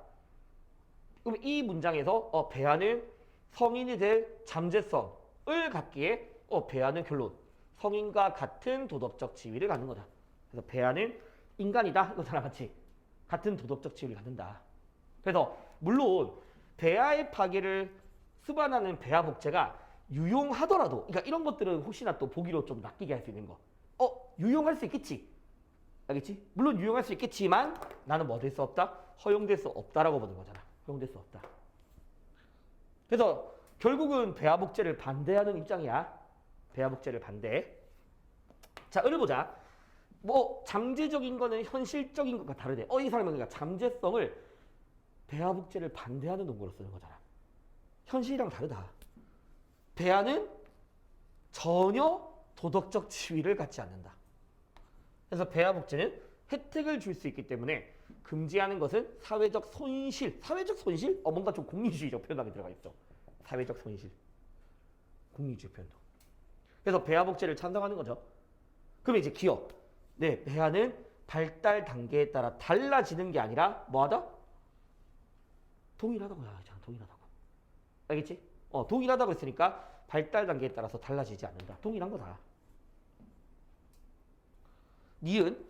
그럼 이 문장에서 배아는 성인이 될 잠재성을 갖기에 배아는 결론 성인과 같은 도덕적 지위를 갖는 거다. 그래서 배아는 인간이다. 이거랑 같이 같은 도덕적 지위를 갖는다. 그래서 물론 배아의 파괴를 수반하는 배아 복제가 유용하더라도, 그러니까 이런 것들은 혹시나 또 보기로 좀 낚이게 할 수 있는 거. 유용할 수 있겠지. 알겠지? 물론 유용할 수 있겠지만 나는 뭐 될 수 없다? 허용될 수 없다라고 보는 거잖아. 허용될 수 없다. 그래서 결국은 배아 복제를 반대하는 입장이야. 배아 복제를 반대. 자, 을을 보자. 뭐 잠재적인 거는 현실적인 것과 다르대. 이 사람은 그러니까 잠재성을 배아 복제를 반대하는 논거로 쓰는 거잖아. 현실이랑 다르다. 배아는 전혀 도덕적 지위를 갖지 않는다. 그래서 배아 복제는 혜택을 줄 수 있기 때문에 금지하는 것은 사회적 손실. 사회적 손실? 뭔가 좀 공리주의적 표현이 들어가 있어. 사회적 손실. 공리주의 표현도. 그래서 배아 복제를 찬성하는 거죠. 그러면 이제 기억. 네, 배아는 발달 단계에 따라 달라지는 게 아니라 뭐하다? 동일하다고 하잖아. 동일하다고. 알겠지? 동일하다고 했으니까 발달 단계에 따라서 달라지지 않는다. 동일한 거다. 니은.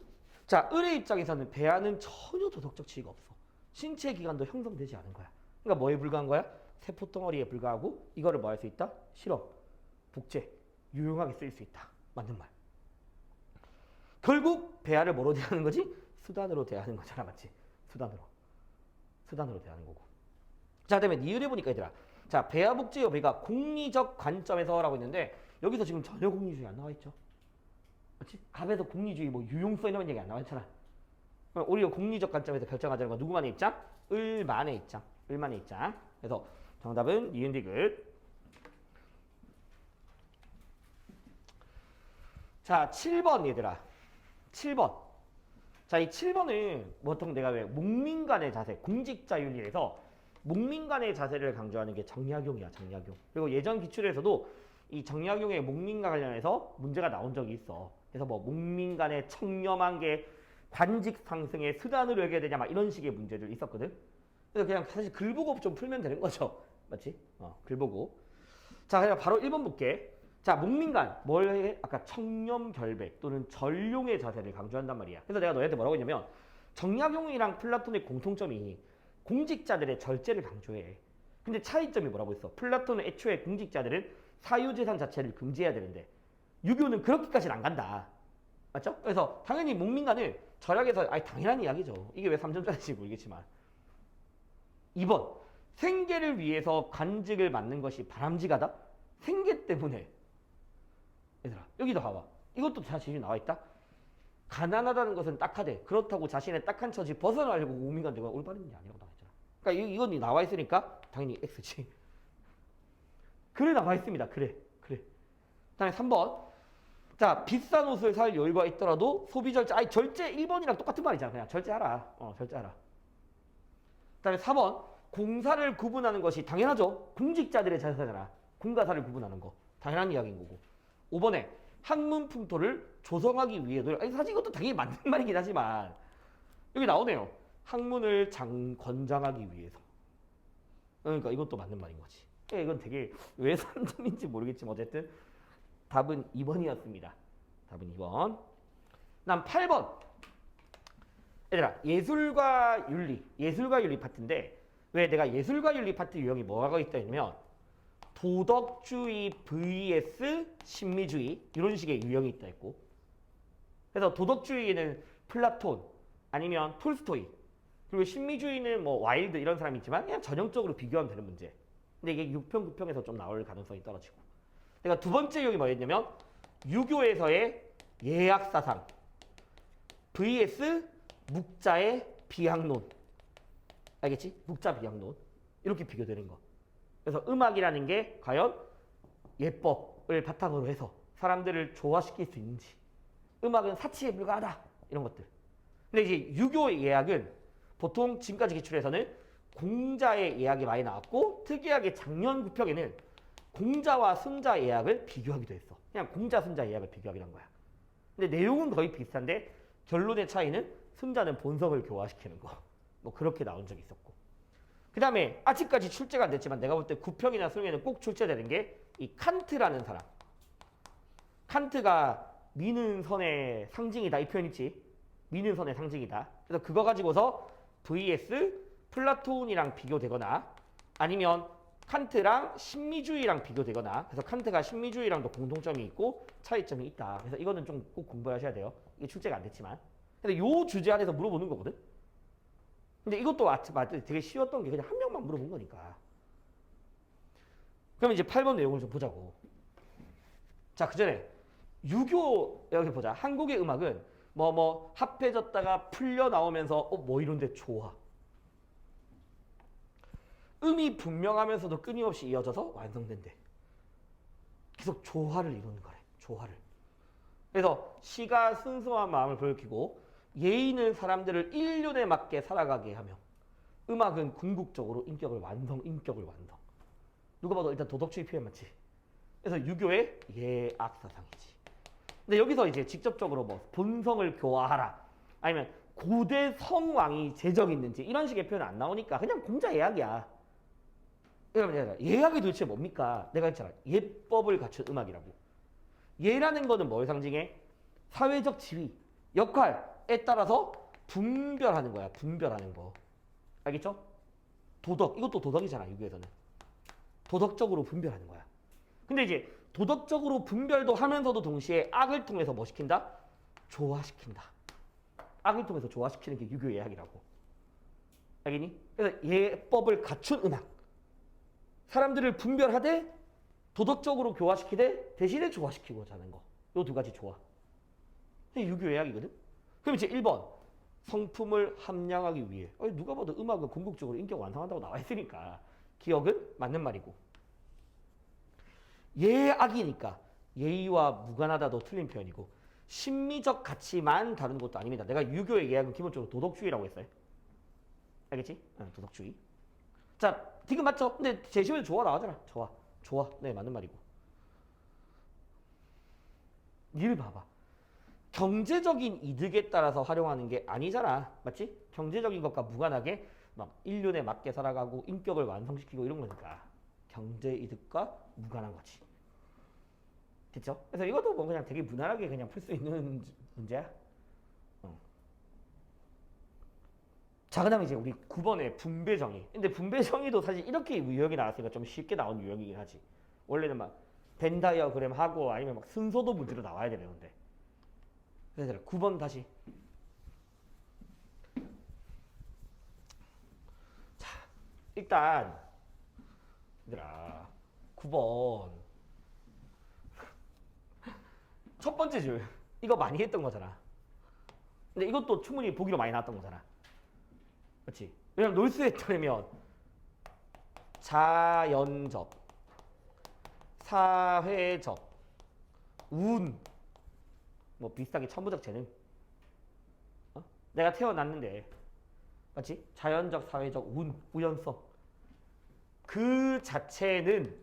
자, 을의 입장에서는 배아는 전혀 도덕적 지위가 없어. 신체 기관도 형성되지 않은 거야. 그러니까 뭐에 불과한 거야? 세포 덩어리에 불과하고 이거를 뭐 할 수 있다? 실험, 복제, 유용하게 쓸 수 있다. 맞는 말. 결국 배아를 뭐로 대하는 거지? 수단으로 대하는 거잖아. 맞지? 수단으로 대하는 거고. 자, 그다음에 니을에 보니까 얘들아. 자, 배아 복제 여부가 공리적 관점에서라고 했는데 여기서 지금 전혀 공리주의 안 나와 있죠. 맞지? 갑에서 공리주의 뭐 유용성 이런 얘기 안 나와 있잖아. 오히려 공리적 관점에서 결정하자는 건 누구만의 입장? 을만의 입장. 을만의 입장. 그래서 정답은 니은 디귿. 자, 7번 얘들아. 7번. 자, 이 7번은 보통 내가 왜 목민간의 자세, 공직자 윤리에서 목민간의 자세를 강조하는 게 정약용이야. 정약용. 그리고 예전 기출에서도 이 정약용의 목민과 관련해서 문제가 나온 적이 있어. 그래서 뭐 목민간의 청렴한 게 관직 상승의 수단으로 여겨야 되냐 막 이런 식의 문제들 있었거든. 그래서 그냥 사실 글 보고 좀 풀면 되는 거죠. 맞지? 글 보고. 자, 그냥 바로 1번 볼게. 자, 목민간 뭘 해? 아까 청렴결백 또는 전룡의 자세를 강조한단 말이야. 그래서 내가 너희한테 뭐라고 했냐면 정약용이랑 플라톤의 공통점이 공직자들의 절제를 강조해. 근데 차이점이 뭐라고 했어? 플라톤은 애초에 공직자들은 사유재산 자체를 금지해야 되는데 유교는 그렇게까지는 안 간다. 맞죠? 그래서 당연히 목민간은 절약에서 당연한 이야기죠. 이게 왜 3점짜리인지 모르겠지만. 2번. 생계를 위해서 관직을 맡는 것이 바람직하다? 생계 때문에. 얘들아, 여기도 봐봐. 이것도 사실 나와 있다. 가난하다는 것은 딱하되 그렇다고 자신의 딱한 처지 벗어나려고 목민간 되고 올바른 게 아니라고 나와 있잖아. 그러니까 이건 나와 있으니까 당연히 X지. 그래 나와 있습니다. 그래. 다음에 3번. 자, 비싼 옷을 살 여유가 있더라도 소비 절제. 절제 1번이랑 똑같은 말이잖아. 그냥 절제하라. 절제하라. 다음에 4번. 공사를 구분하는 것이 당연하죠. 공직자들의 자세잖아. 공과사를 구분하는 거. 당연한 이야기인 거고. 5번에 학문 풍토를 조성하기 위해 노력. 사실 이것도 당연히 맞는 말이긴 하지만 여기 나오네요. 학문을 권장하기 위해서. 그러니까 이것도 맞는 말인 거지. 이건 되게 왜 산점인지 모르겠지만 어쨌든 답은 2번이었습니다. 답은 2번. 다음 8번. 얘들아, 예술과 윤리 파트인데 왜 내가 예술과 윤리 파트 유형이 뭐가 있다면 도덕주의 vs 신미주의 이런 식의 유형이 있다 했고, 그래서 도덕주의는 플라톤 아니면 톨스토이, 그리고 신미주의는 뭐 와일드 이런 사람이 있지만 그냥 전형적으로 비교하면 되는 문제. 근데 이게 6평, 9평에서 좀 나올 가능성이 떨어지고, 내가 두 번째 유형이 뭐였냐면 유교에서의 예약사상 vs 묵자의 비학론. 알겠지? 묵자 비학론. 이렇게 비교되는 거. 그래서 음악이라는 게 과연 예법을 바탕으로 해서 사람들을 조화시킬 수 있는지, 음악은 사치에 불과하다 이런 것들. 근데 이제 유교 예약은 보통 지금까지 기출에서는 공자의 예약이 많이 나왔고, 특이하게 작년 9평에는 공자와 순자 예약을 비교하기도 했어. 그냥 공자 순자 예약을 비교하기로 한 거야. 근데 내용은 거의 비슷한데 결론의 차이는 순자는 본성을 교화시키는 거. 뭐 그렇게 나온 적이 있었고. 그 다음에 아직까지 출제가 안 됐지만 내가 볼 때 9평이나 수능에는 꼭 출제되는 게 이 칸트라는 사람. 칸트가 미는 선의 상징이다 이 표현 있지? 미는 선의 상징이다. 그래서 그거 가지고서 vs 플라톤이랑 비교되거나 아니면 칸트랑 신미주의랑 비교되거나, 그래서 칸트가 신미주의랑도 공통점이 있고 차이점이 있다. 그래서 이거는 좀 꼭 공부하셔야 돼요. 이게 출제가 안 됐지만. 근데 요 주제 안에서 물어보는 거거든. 근데 이것도 되게 쉬웠던 게 그냥 한 명만 물어본 거니까. 그럼 이제 8번 내용을 좀 보자고. 자, 그 전에 유교 여기 보자. 한국의 음악은 뭐 합해졌다가 풀려 나오면서 뭐 이런데 좋아. 음이 분명하면서도 끊임없이 이어져서 완성된대. 계속 조화를 이루는 거래. 조화를. 그래서 시가 순수한 마음을 불러일으키고 예의는 사람들을 일륜에 맞게 살아가게 하며 음악은 궁극적으로 인격을 완성. 누가 봐도 일단 도덕주의 표현 맞지? 그래서 유교의 예악사상이지. 근데 여기서 이제 직접적으로 뭐 본성을 교화하라 아니면 고대 성왕이 재적 있는지 이런 식의 표현 안 나오니까 그냥 공자 예약이야. 그러면 예약이 도대체 뭡니까? 내가 했잖아. 예법을 갖춘 음악이라고. 예라는 거는 뭘 상징해? 사회적 지위, 역할에 따라서 분별하는 거야. 분별하는 거. 알겠죠? 도덕, 이것도 도덕이잖아. 유교에서는. 도덕적으로 분별하는 거야. 근데 이제 도덕적으로 분별도 하면서도 동시에 악을 통해서 뭐 시킨다? 조화시킨다. 악을 통해서 조화시키는 게 유교 예약이라고. 알겠니? 그래서 예법을 갖춘 음악. 사람들을 분별하되 도덕적으로 교화시키되 대신에 조화시키고자 하는 거. 요 두 가지 조화. 이게 유교 예약이거든. 그럼 이제 1번. 성품을 함량하기 위해. 누가 봐도 음악은 궁극적으로 인격 완성한다고 나와 있으니까 기억은 맞는 말이고. 예악이니까 예의와 무관하다도 틀린 표현이고, 심미적 가치만 다루는 것도 아닙니다. 내가 유교의 예약은 기본적으로 도덕주의라고 했어요. 알겠지? 도덕주의. 자, 지금 맞죠? 근데 제시문에 조화 나오잖아. 조화. 네, 맞는 말이고. 이를 봐봐. 경제적인 이득에 따라서 활용하는 게 아니잖아. 맞지? 경제적인 것과 무관하게 막 인륜에 맞게 살아가고 인격을 완성시키고 이런 거니까 경제 이득과 무관한 거지. 됐죠? 그래서 이것도 뭐 그냥 되게 무난하게 그냥 풀 수 있는 문제야. 자, 그 다음에 이제 우리 9번에 분배정의. 근데 분배정의도 사실 이렇게 유형이 나왔으니까 좀 쉽게 나온 유형이긴 하지. 원래는 막 벤 다이어그램 하고 아니면 막 순서도 문제로 나와야 되는데. 그래서 9번 다시. 자, 일단 얘들아 9번 첫 번째 줄 이거 많이 했던 거잖아. 근데 이것도 충분히 보기로 많이 나왔던 거잖아. 그렇지? 왜냐면 놀수에 따르면 자연적, 사회적, 운, 뭐 비슷하게 천부적 재능. 내가 태어났는데, 맞지? 자연적, 사회적, 우연성. 그 자체는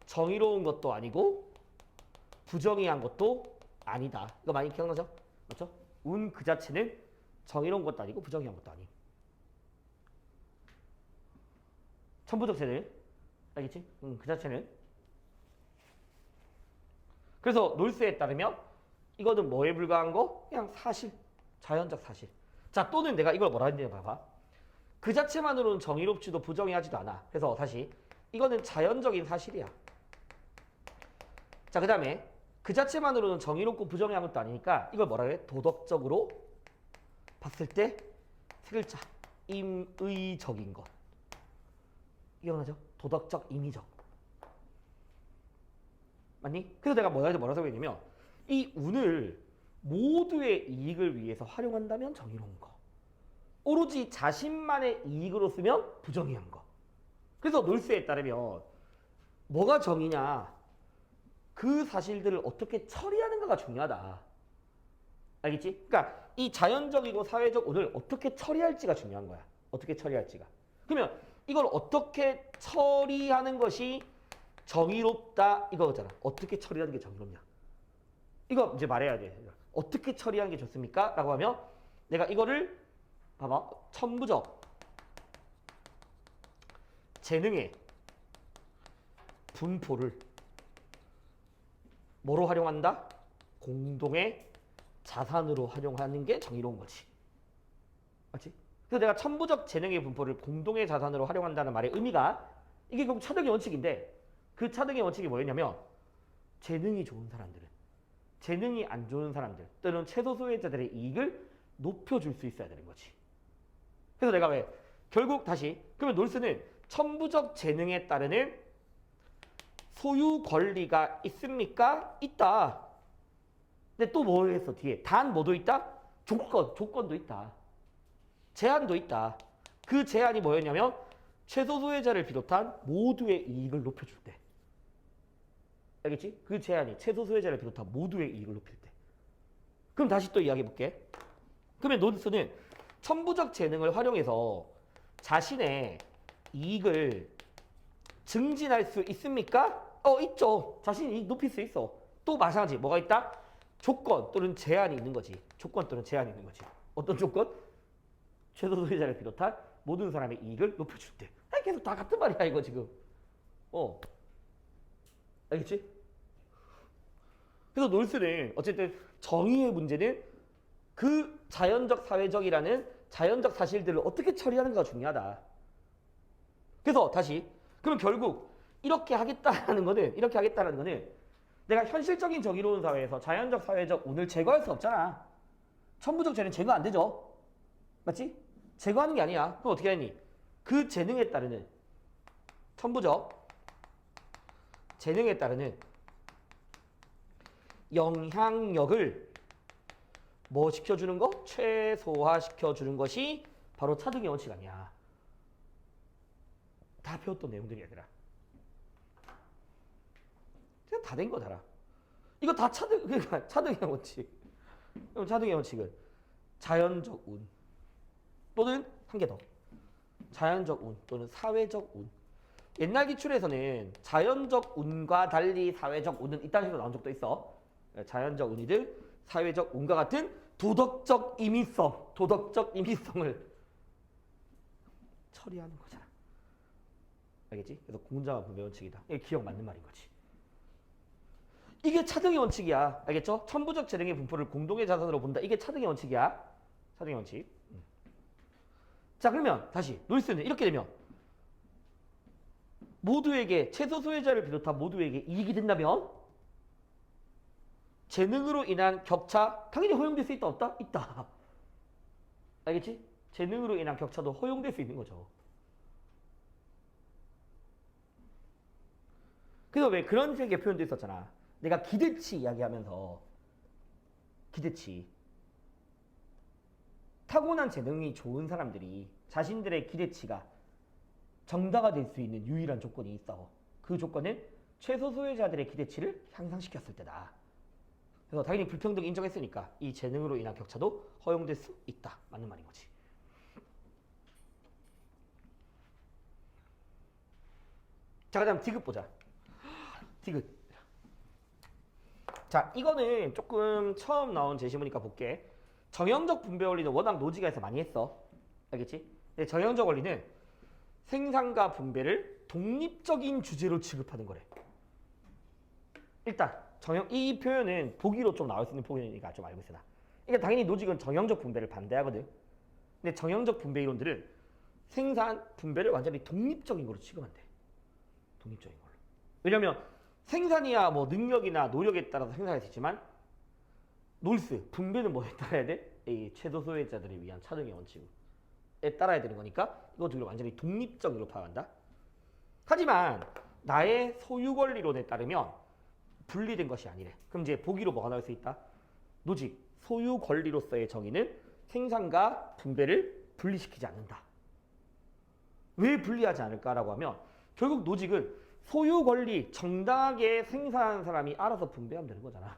정의로운 것도 아니고 부정의한 것도 아니다. 이거 많이 기억나죠? 맞죠? 운 그 자체는 정의로운 것도 아니고 부정의한 것도 아니. 천부적 재능. 알겠지? 그 자체는. 그래서 놀스에 따르면 이거는 뭐에 불과한 거? 그냥 사실. 자연적 사실. 자, 또는 내가 이걸 뭐라 했는지 봐봐. 그 자체만으로는 정의롭지도 부정의하지도 않아. 그래서 다시 이거는 자연적인 사실이야. 자, 그 다음에 그 자체만으로는 정의롭고 부정의한 것도 아니니까 이걸 뭐라 그래? 도덕적으로 봤을 때 세 글자. 임의적인 것. 기억나죠? 도덕적, 임의적. 맞니? 그래서 내가 뭐라고 했냐면 이 운을 모두의 이익을 위해서 활용한다면 정의로운 거. 오로지 자신만의 이익으로 쓰면 부정의한 거. 그래서 놀스에 따르면 뭐가 정의냐? 그 사실들을 어떻게 처리하는가가 중요하다. 알겠지? 그러니까 이 자연적이고 사회적 운을 어떻게 처리할지가 중요한 거야. 어떻게 처리할지가. 그러면 이걸 어떻게 처리하는 것이 정의롭다 이거잖아. 어떻게 처리하는 게 정의롭냐. 이거 이제 말해야 돼. 어떻게 처리하는 게 좋습니까? 라고 하면 내가 이거를 봐봐. 천부적 재능의 분포를 뭐로 활용한다? 공동의 자산으로 활용하는 게 정의로운 거지. 맞지? 그래서 내가 천부적 재능의 분포를 공동의 자산으로 활용한다는 말의 의미가 이게 결국 차등의 원칙인데 그 차등의 원칙이 뭐였냐면 재능이 좋은 사람들은 재능이 안 좋은 사람들 또는 최소 소외자들의 이익을 높여줄 수 있어야 되는 거지. 그래서 내가 왜 결국 다시 그러면 놀스는 천부적 재능에 따르는 소유 권리가 있습니까? 있다. 근데 또 뭐 했어 뒤에 단 뭐도 있다? 조건도 있다. 제한도 있다. 그 제한이 뭐였냐면 최소 소외자를 비롯한 모두의 이익을 높여줄 때. 알겠지? 그 제한이 최소 소외자를 비롯한 모두의 이익을 높일 때. 그럼 다시 또 이야기해 볼게. 그러면 논스는 천부적 재능을 활용해서 자신의 이익을 증진할 수 있습니까? 있죠. 자신이 이익 높일 수 있어. 또 마찬가지 뭐가 있다? 조건 또는 제한이 있는 거지. 조건 또는 제한이 있는 거지. 어떤 조건? 최소 소외자를 비롯한 모든 사람의 이익을 높여줄 때. 계속 다 같은 말이야 이거 지금. 알겠지? 그래서 놀스는 어쨌든 정의의 문제는 그 자연적 사회적이라는 자연적 사실들을 어떻게 처리하는가가 중요하다. 그래서 다시 그럼 결국 이렇게 하겠다는 거는 내가 현실적인 정의로운 사회에서 자연적 사회적 운을 제거할 수 없잖아. 천부적 재능 제거 안 되죠. 맞지? 제거하는 게 아니야. 그럼 어떻게 하니? 그 재능에 따르는 천부적 재능에 따르는 영향력을 뭐 시켜주는 거? 최소화 시켜주는 것이 바로 차등의 원칙 아니야. 다 배웠던 내용들이야 얘들아. 다 된 거잖아. 이거 다 그러니까 차등의 원칙. 그럼 차등의 원칙은 자연적 운 또는 한 개 더. 자연적 운 또는 사회적 운. 옛날 기출에서는 자연적 운과 달리 사회적 운은 이딴 식으로 나온 적도 있어. 자연적 운이든 사회적 운과 같은 도덕적 임의성을 처리하는 거잖아. 알겠지? 그래서 공정한 분배 원칙이다. 이게 기억 맞는 말인 거지. 이게 차등의 원칙이야. 알겠죠? 천부적 재능의 분포를 공동의 자산으로 본다. 이게 차등의 원칙이야. 차등의 원칙. 자, 그러면 다시 놀스는 이렇게 되면 모두에게 최소 소외자를 비롯한 모두에게 이익이 된다면 재능으로 인한 격차 당연히 허용될 수 있다 없다? 있다. 알겠지? 재능으로 인한 격차도 허용될 수 있는 거죠. 그래서 왜 그런 식의 표현도 있었잖아. 내가 기대치 이야기하면서 기대치 타고난 재능이 좋은 사람들이 자신들의 기대치가 정당화될 수 있는 유일한 조건이 있어. 그 조건은 최소 소외자들의 기대치를 향상시켰을 때다. 그래서 당연히 불평등 인정했으니까 이 재능으로 인한 격차도 허용될 수 있다. 맞는 말인 거지. 자, 그 다음 디귿 보자. 디귿. 자, 이거는 조금 처음 나온 제시문이니까 볼게. 정형적 분배 원리는 워낙 노지가에서 많이 했어. 알겠지? 근데 정형적 원리는 생산과 분배를 독립적인 주제로 취급하는 거래. 일단 이 표현은 보기로 좀 나올 수 있는 표현이니까 좀 알고 있어라. 그러니까 당연히 노직은 정형적 분배를 반대하거든. 근데 정형적 분배 이론들은 생산, 분배를 완전히 독립적인 걸로 취급한대. 독립적인 걸로. 왜냐면 생산이야 뭐 능력이나 노력에 따라서 생산할 수 있지만 놀스, 분배는 뭐에 따라야 돼? 이 최소 소유자들을 위한 차등의 원칙에 따라야 되는 거니까 이거 둘을 완전히 독립적으로 파악한다. 하지만 나의 소유 권리론에 따르면 분리된 것이 아니래. 그럼 이제 보기로 뭐가 나올 수 있다? 노직, 소유 권리로서의 정의는 생산과 분배를 분리시키지 않는다. 왜 분리하지 않을까라고 하면 결국 노직은 소유 권리 정당하게 생산한 사람이 알아서 분배하면 되는 거잖아.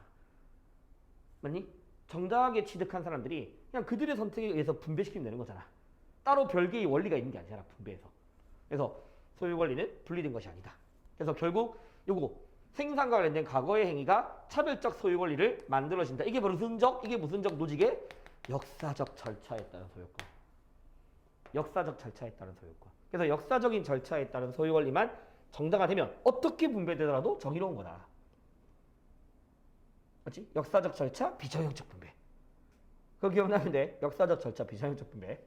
맞니? 정당하게 취득한 사람들이 그냥 그들의 선택에 의해서 분배시키면 되는 거잖아. 따로 별개의 원리가 있는 게 아니잖아, 분배에서. 그래서 소유 권리는 분리된 것이 아니다. 그래서 결국 요거 생산과 관련된 과거의 행위가 차별적 소유 권리를 만들어진다. 이게 무슨 적 노직의 역사적 절차에 따른 소유권. 역사적 절차에 따른 소유권. 그래서 역사적인 절차에 따른 소유 권리만 정당화되면 어떻게 분배되더라도 정의로운 거다. 맞지? 역사적 절차, 비정형적 분배. 그거 기억나면 돼. 역사적 절차, 비정형적 분배.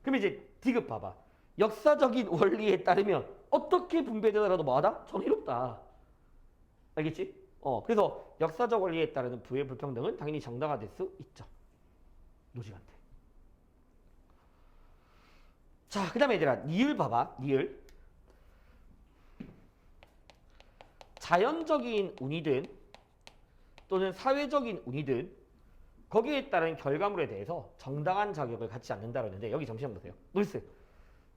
그럼 이제 디귿 봐봐. 역사적인 원리에 따르면 어떻게 분배되더라도 뭐하다? 정의롭다. 알겠지? 그래서 역사적 원리에 따르는 부의 불평등은 당연히 정당화될 수 있죠. 노직한테. 자, 그 다음에 얘들아, 니을 봐봐. 니을. 자연적인 운이든 또는 사회적인 운이든 거기에 따른 결과물에 대해서 정당한 자격을 갖지 않는다라는데 여기 잠시만 보세요. 놀스.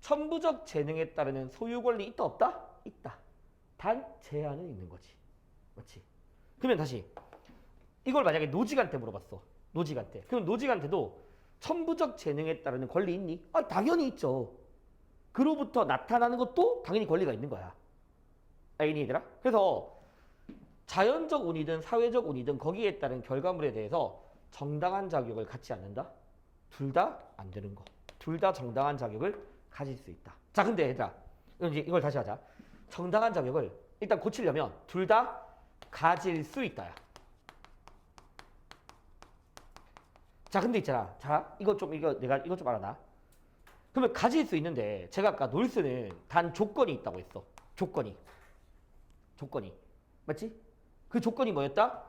천부적 재능에 따르는 소유 권리 있다 없다? 있다. 단 제한은 있는 거지. 맞지? 그러면 다시 이걸 만약에 노직한테 물어봤어. 노직한테. 그럼 노직한테도 천부적 재능에 따르는 권리 있니? 아, 당연히 있죠. 그로부터 나타나는 것도 당연히 권리가 있는 거야. 알겠니 얘들아? 그래서 자연적 운이든 사회적 운이든 거기에 따른 결과물에 대해서 정당한 자격을 갖지 않는다? 둘 다 안 되는 거. 둘 다 정당한 자격을 가질 수 있다. 자, 근데 얘들아, 이제 이걸 다시 하자. 정당한 자격을 일단 고치려면 둘 다 가질 수 있다야. 자, 근데 있잖아. 자, 이거 좀 알아놔. 그러면 가질 수 있는데 제가 아까 놀스는 단 조건이 있다고 했어. 조건이. 맞지? 그 조건이 뭐였다?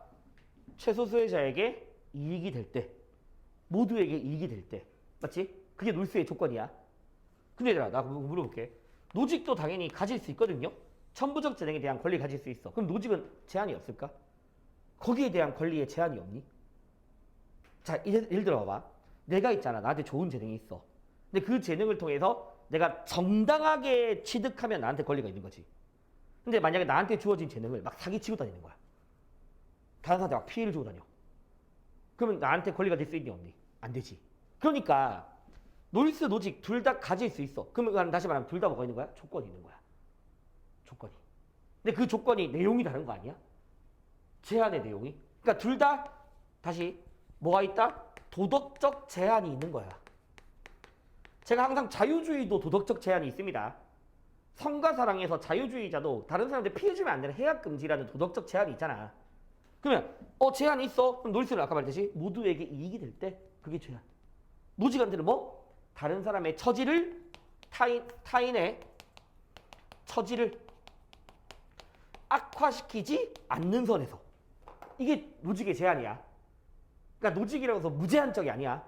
최소 수혜자에게 이익이 될 때. 모두에게 이익이 될 때. 맞지? 그게 놀스의 조건이야. 근데 얘들아, 나 물어볼게. 노직도 당연히 가질 수 있거든요. 천부적 재능에 대한 권리 가질 수 있어. 그럼 노직은 제한이 없을까? 거기에 대한 권리에 제한이 없니? 자, 예를 들어 봐봐. 내가 있잖아. 나한테 좋은 재능이 있어. 근데 그 재능을 통해서 내가 정당하게 취득하면 나한테 권리가 있는 거지. 근데 만약에 나한테 주어진 재능을 막 사기치고 다니는 거야. 다른 사람한테 막 피해를 주고 다녀. 그러면 나한테 권리가 될 수 있니 없니? 안 되지. 그러니까 놀스, 노직 둘 다 가질 수 있어. 그러면 다시 말하면 둘 다 뭐가 있는 거야? 조건이 있는 거야. 조건이. 근데 그 조건이 내용이 다른 거 아니야? 제한의 내용이. 그러니까 둘 다 다시 뭐가 있다? 도덕적 제한이 있는 거야. 제가 항상 자유주의도 도덕적 제한이 있습니다. 성과 사랑에서 자유주의자도 다른 사람한테 피해주면 안 되는 해악금지라는 도덕적 제한이 있잖아. 그러면 제한이 있어. 그럼 놀스는 아까 말했듯이 모두에게 이익이 될 때 그게 제한. 노직한테는 뭐? 다른 사람의 처지를 타인의 처지를 악화시키지 않는 선에서. 이게 노직의 제한이야. 그러니까 노직이라고 해서 무제한적이 아니야.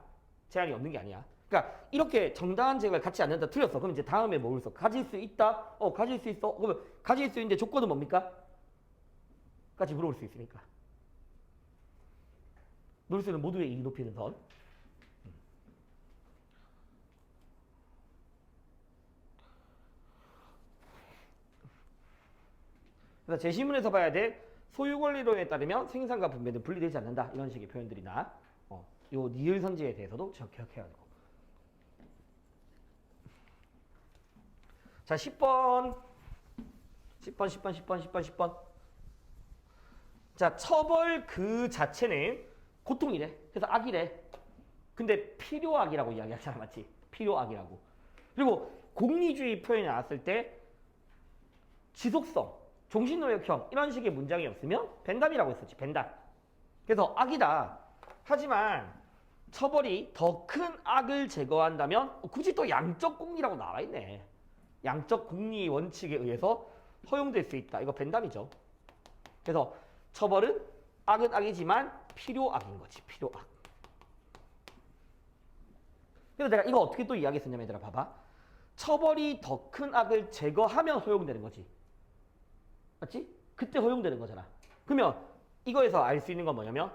제한이 없는 게 아니야. 그러니까 이렇게 정당한 제약을 갖지 않는다 틀렸어. 그럼 이제 다음에 뭘 써? 가질 수 있다? 가질 수 있어? 그러면 가질 수 있는데 조건은 뭡니까? 까지 물어볼 수 있으니까. 놀수는 모두의 이익 높이는 선. 그래서 제시문에서 봐야 돼. 소유권리론에 따르면 생산과 분배는 분리되지 않는다. 이런 식의 표현들이나 요 니을 선지에 대해서도 기억해야 하고. 자, 10번. 자, 처벌 그 자체는 고통이래. 그래서 악이래. 근데 필요악이라고 이야기하잖아. 맞지? 필요악이라고. 그리고 공리주의 표현이 나왔을 때 지속성, 종신노역형 이런 식의 문장이 없으면 벤담이라고 했었지. 벤담. 그래서 악이다. 하지만 처벌이 더 큰 악을 제거한다면 굳이 또 양적 공리라고 나와 있네. 양적 공리 원칙에 의해서 허용될 수 있다. 이거 벤담이죠. 그래서 처벌은 악은 악이지만 필요악인 거지. 필요악. 그래서 내가 이거 어떻게 또 이야기했었냐면 얘들아 봐봐. 처벌이 더 큰 악을 제거하면 허용되는 거지. 맞지? 그때 허용되는 거잖아. 그러면 이거에서 알 수 있는 건 뭐냐면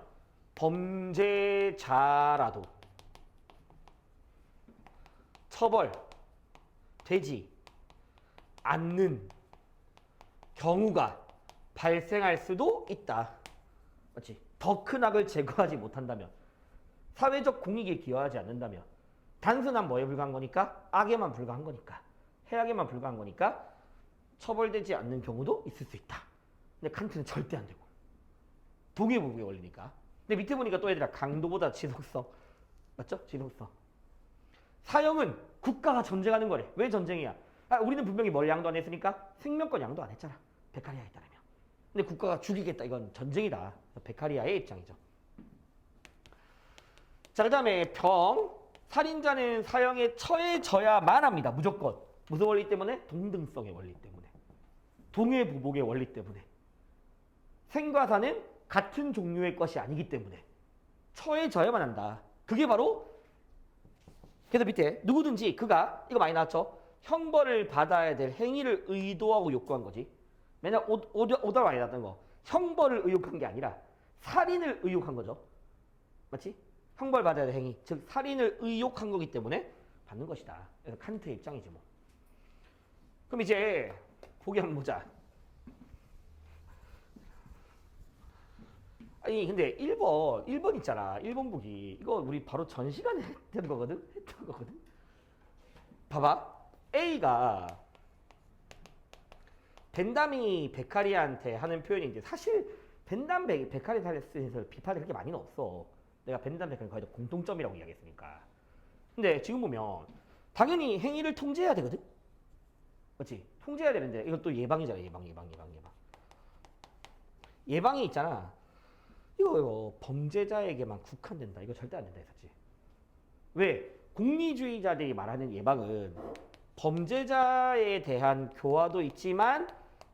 범죄자라도 처벌되지 않는 경우가 발생할 수도 있다. 맞지? 더 큰 악을 제거하지 못한다면, 사회적 공익에 기여하지 않는다면, 단순한 뭐에 불과한 거니까? 악에만 불과한 거니까, 해악에만 불과한 거니까 처벌되지 않는 경우도 있을 수 있다. 근데 칸트는 절대 안 되고, 동해부부의 원리니까. 근데 밑에 보니까 또 얘들아 강도보다 지속성, 맞죠? 지속성. 사형은 국가가 전쟁하는 거래. 왜 전쟁이야? 우리는 분명히 뭘 양도 안 했으니까 생명권 양도 안 했잖아. 베카리아에 따르면. 근데 국가가 죽이겠다. 이건 전쟁이다. 베카리아의 입장이죠. 자, 그 다음에 병. 살인자는 사형에 처해져야만 합니다. 무조건. 무슨 원리 때문에? 동등성의 원리 때문에. 동해부복의 원리 때문에. 생과 사는 같은 종류의 것이 아니기 때문에 처해져야만 한다. 그게 바로, 그래서 밑에 누구든지 그가, 이거 많이 나왔죠? 형벌을 받아야 될 행위를 의도하고 욕구한 거지. 맨날 오다 많이 나왔던 거. 형벌을 의욕한 게 아니라 살인을 의욕한 거죠. 맞지? 형벌 받아야 될 행위, 즉 살인을 의욕한 거기 때문에 받는 것이다. 그래서 칸트의 입장이지 뭐. 그럼 이제 보기 한번 보자. 아니 근데 1번 있잖아. 1번 보기. 이거 우리 바로 전 시간에 했던 거거든. 봐봐. A가 벤담이 베카리아한테 하는 표현인데 사실 벤담 베카리아에서 비판이 그렇게 많이는 없어. 내가 벤담 베카리 거의 다 공통점이라고 이야기했으니까. 근데 지금 보면 당연히 행위를 통제해야 되거든. 그렇지? 통제해야 되는데 이건 또 예방이잖아. 예방. 예방이 있잖아. 이거 범죄자에게만 국한된다. 이거 절대 안 된다 했었지. 왜? 공리주의자들이 말하는 예방은 범죄자에 대한 교화도 있지만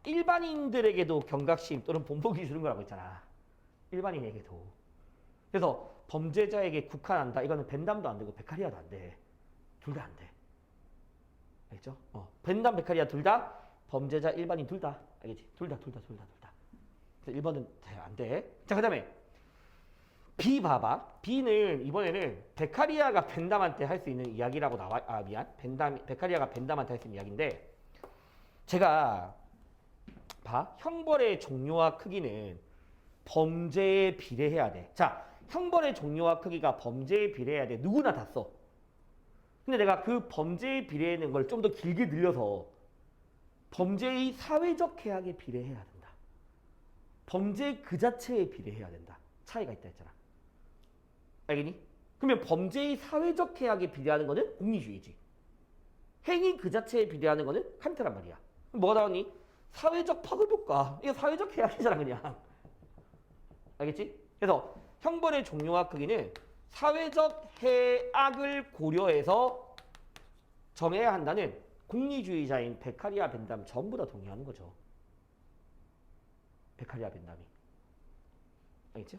일반인들에게도 경각심 또는 본보기 주는 거라고 했잖아. 일반인에게도. 그래서 범죄자에게 국한한다. 이거는 벤담도 안 되고 베카리아도 안 돼. 둘 다 안 돼. 알겠죠? 벤담, 베카리아 둘 다, 범죄자, 일반인 둘 다. 알겠지? 둘 다. 그래서 1번은 안 돼. 자, 그 다음에 B 봐봐. B는 이번에는 베카리아가 벤담한테 할 수 있는 이야기라고 나와. 베카리아가 벤담한테 할 수 있는 이야기인데, 제가 봐. 형벌의 종류와 크기는 범죄에 비례해야 돼. 자, 형벌의 종류와 크기가 범죄에 비례해야 돼. 누구나 다 써. 근데 내가 그 범죄에 비례하는 걸 좀 더 길게 늘려서 범죄의 사회적 해악에 비례해야 된다. 범죄 그 자체에 비례해야 된다. 차이가 있다 했잖아. 알겠니? 그러면 범죄의 사회적 해악에 비례하는 거는 공리주의지. 행위 그 자체에 비례하는 거는 칸트란 말이야. 뭐가 나오니? 사회적 파급효과. 이거 사회적 해악이잖아 그냥. 알겠지? 그래서 형벌의 종류와 크기는 사회적 해악을 고려해서 정해야 한다는 공리주의자인 베카리아 벤담 전부 다 동의하는 거죠. 베카리아 벤담이. 알겠죠?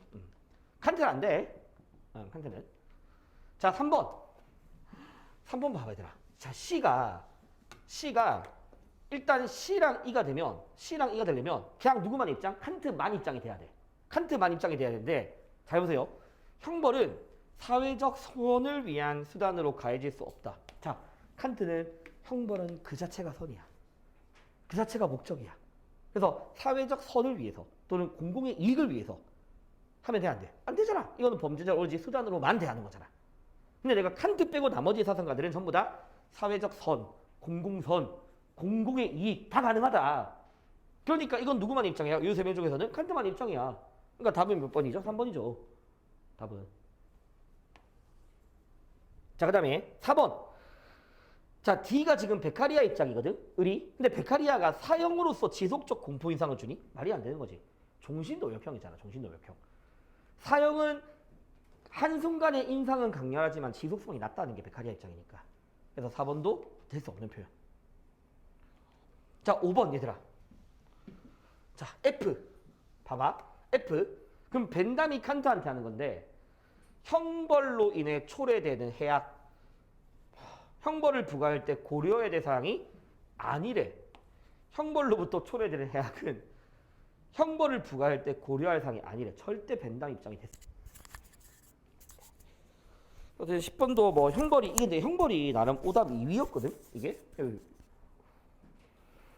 칸트는 안 돼. 칸트는. 자, 3번. 3번 봐봐, 얘들아. 자, C가 일단 C랑 E가 되려면 그냥 누구만 입장? 칸트만 입장이 돼야 돼. 칸트만 입장이 돼야 되는데, 잘 보세요. 형벌은 사회적 선을 위한 수단으로 가해질 수 없다. 자, 칸트는 형벌은 그 자체가 선이야. 그 자체가 목적이야. 그래서 사회적 선을 위해서 또는 공공의 이익을 위해서 하면 돼, 안 돼? 안 되잖아. 이거는 범죄자를 오로지 수단으로만 대하는 거잖아. 근데 내가 칸트 빼고 나머지 사상가들은 전부 다 사회적 선, 공공선, 공공의 이익 다 가능하다. 그러니까 이건 누구만 입장이야? 이 세 명 중에서는 칸트만 입장이야. 그러니까 답은 몇 번이죠? 3번이죠. 답은. 자, 그 다음에 4번. 자, D가 지금 베카리아 입장이거든, 을이. 근데 베카리아가 사형으로서 지속적 공포 인상을 주니? 말이 안 되는 거지. 종신도역형이잖아, 종신도역형. 사형은 한순간에 인상은 강렬하지만 지속성이 낮다는 게 베카리아 입장이니까. 그래서 4번도 될 수 없는 표현. 자, 5번 얘들아. 자, F. 봐봐. F. 그럼 벤담이 칸트한테 하는 건데 형벌로 인해 초래되는 해악. 형벌을 부과할 때 고려해야 될 사항이 아니래. 형벌로부터 초래되는 해악은 형벌을 부과할 때 고려할 사항이 아니래. 절대 벤담 입장이 됐어. 그래서 10번도 뭐 형벌이 이게 내 형벌이 나름 오답 2위였거든. 이게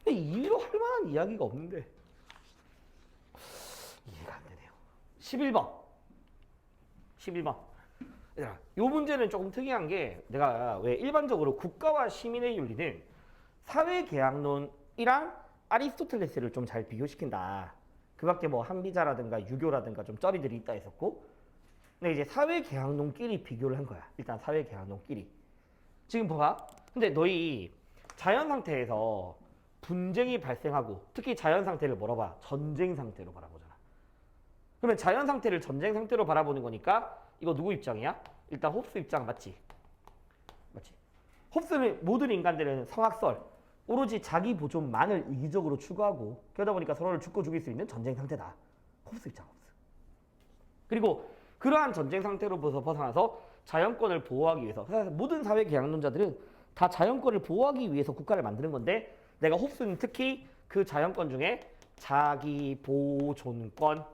2위로 할 만한 이야기가 없는데 이해가 안 되네요. 11번. 얘들아, 요 문제는 조금 특이한 게 내가 왜 일반적으로 국가와 시민의 윤리는 사회계약론이랑 아리스토텔레스를 좀 잘 비교시킨다. 그 밖에 뭐 한비자라든가 유교라든가 좀 쩌리들이 있다 했었고, 근데 이제 사회계약론끼리 비교를 한 거야. 일단 사회계약론끼리. 지금 봐봐. 근데 너희 자연 상태에서 분쟁이 발생하고 특히 자연 상태를 뭐라 봐? 전쟁 상태로 바라보잖아. 그러면 자연 상태를 전쟁 상태로 바라보는 거니까 이거 누구 입장이야? 일단 홉스 입장 맞지? 맞지? 홉스는 모든 인간들은 성악설, 오로지 자기 보존만을 이기적으로 추구하고 그러다 보니까 서로를 죽고 죽일 수 있는 전쟁 상태다. 홉스 입장 홉스. 그리고 그러한 전쟁 상태로부터 벗어나서 자연권을 보호하기 위해서 모든 사회 계약론자들은 다 자연권을 보호하기 위해서 국가를 만드는 건데 내가 홉스는 특히 그 자연권 중에 자기 보존권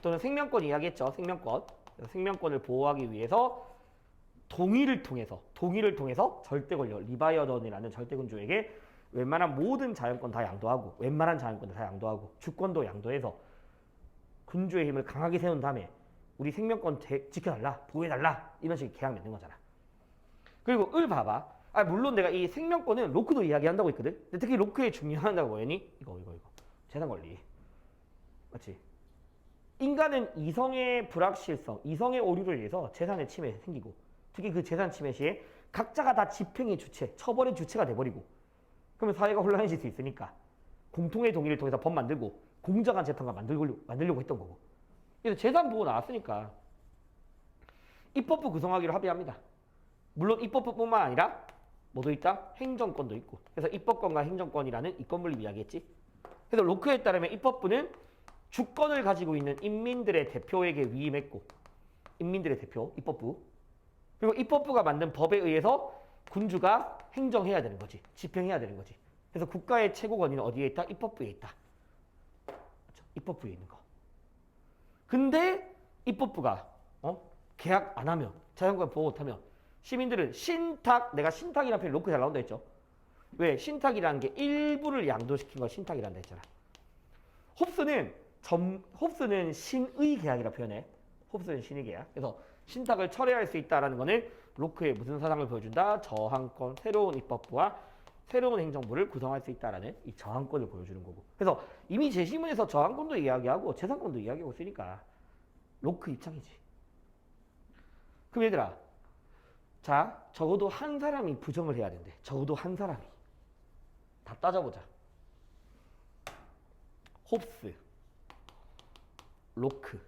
또는 생명권 이야기했죠. 생명권을 보호하기 위해서 동의를 통해서 절대 권력 리바이어던이라는 절대 군주에게 웬만한 모든 자연권 다 양도하고 주권도 양도해서 군주의 힘을 강하게 세운 다음에 우리 생명권 지켜달라 보호해달라 이런 식의 계약 맺는 거잖아. 그리고 을 봐봐. 물론 내가 이 생명권은 로크도 이야기한다고 했거든. 근데 특히 로크의 중요하다고 뭐였니? 이거 재산 권리 맞지? 인간은 이성의 불확실성, 이성의 오류를 위해서 재산의 침해 생기고 특히 그 재산 침해 시에 각자가 다 집행의 주체, 처벌의 주체가 돼버리고 그러면 사회가 혼란해질 수 있으니까 공통의 동의를 통해서 법 만들고 공정한 재판관 만들려고 했던 거고. 그래서 재산 보호 나왔으니까 입법부 구성하기로 합의합니다. 물론 입법부뿐만 아니라 뭐도 있다? 행정권도 있고. 그래서 입법권과 행정권이라는 이권분립 이야기했지. 그래서 로크에 따르면 입법부는 주권을 가지고 있는 인민들의 대표에게 위임했고 인민들의 대표, 입법부. 그리고 입법부가 만든 법에 의해서 군주가 행정해야 되는 거지. 집행해야 되는 거지. 그래서 국가의 최고 권위는 어디에 있다? 입법부에 있다. 그렇죠? 입법부에 있는 거. 근데 입법부가 계약 안 하면 자연권 보호 못하면 시민들은 내가 신탁이라는 표현 로크 잘 나온다 했죠. 왜? 신탁이라는 게 일부를 양도시킨 걸 신탁이란다 했잖아. 홉스는 신의 계약이라 표현해. 홉스는 신의 계약. 그래서 신탁을 철회할 수 있다는 거는 로크의 무슨 사상을 보여준다? 저항권, 새로운 입법부와 새로운 행정부를 구성할 수 있다는 이 저항권을 보여주는 거고. 그래서 이미 제시문에서 저항권도 이야기하고 재산권도 이야기하고 있으니까 로크 입장이지. 그럼 얘들아, 자 적어도 한 사람이 부정을 해야 된대. 적어도 한 사람이. 다 따져보자. 홉스, 로크,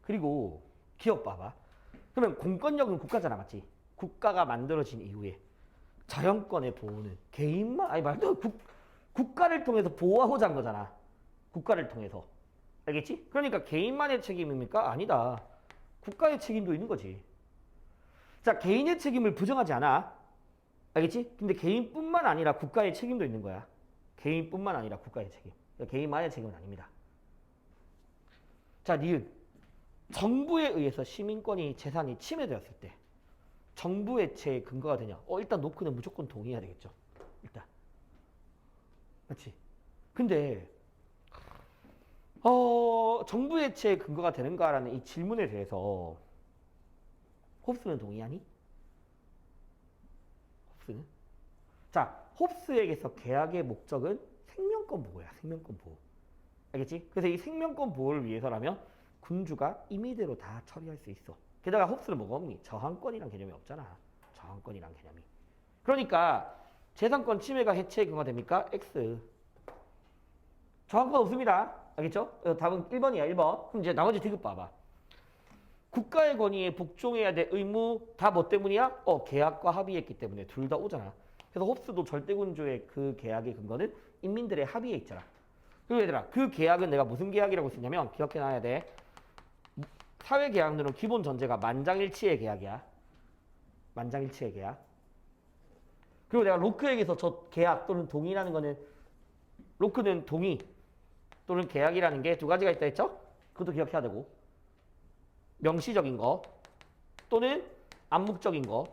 그리고 기억 봐봐. 그러면 공권력은 국가잖아, 맞지? 국가가 만들어진 이후에 자연권의 보호는 개인만 국가를 통해서 보호하고자 한 거잖아. 국가를 통해서. 알겠지? 그러니까 개인만의 책임입니까? 아니다. 국가의 책임도 있는 거지. 자, 개인의 책임을 부정하지 않아. 알겠지? 근데 개인뿐만 아니라 국가의 책임도 있는 거야. 개인뿐만 아니라 국가의 책임. 그러니까 개인만의 책임은 아닙니다. 자, 니은. 정부에 의해서 시민권이 재산이 침해되었을 때 정부 해체의 근거가 되냐? 일단 노크는 무조건 동의해야 되겠죠. 일단. 맞지? 근데 정부 해체의 근거가 되는가라는 이 질문에 대해서 홉스는 동의하니? 홉스는? 자, 홉스에게서 계약의 목적은 생명권 보호야. 생명권 보호. 알겠지? 그래서 이 생명권 보호를 위해서라면 군주가 임의대로 다 처리할 수 있어. 게다가 홉스는 뭐가 없니? 저항권이란 개념이 없잖아. 저항권이란 개념이. 그러니까 재산권 침해가 해체의 근거가 됩니까? X. 저항권 없습니다. 알겠죠? 답은 1번이야, 1번. 그럼 이제 나머지 디귿 봐봐. 국가의 권위에 복종해야 될 의무 다 뭐 때문이야? 계약과 합의했기 때문에 둘 다 오잖아. 그래서 홉스도 절대군주의 그 계약의 근거는 인민들의 합의에 있잖아. 그리고 얘들아, 그 계약은 내가 무슨 계약이라고 쓰냐면 기억해놔야 돼. 사회계약론은 기본 전제가 만장일치의 계약이야. 만장일치의 계약. 그리고 내가 로크에게서 저 계약 또는 동의라는 거는 로크는 동의 또는 계약이라는 게 두 가지가 있다 했죠? 그것도 기억해야 되고 명시적인 거 또는 암묵적인 거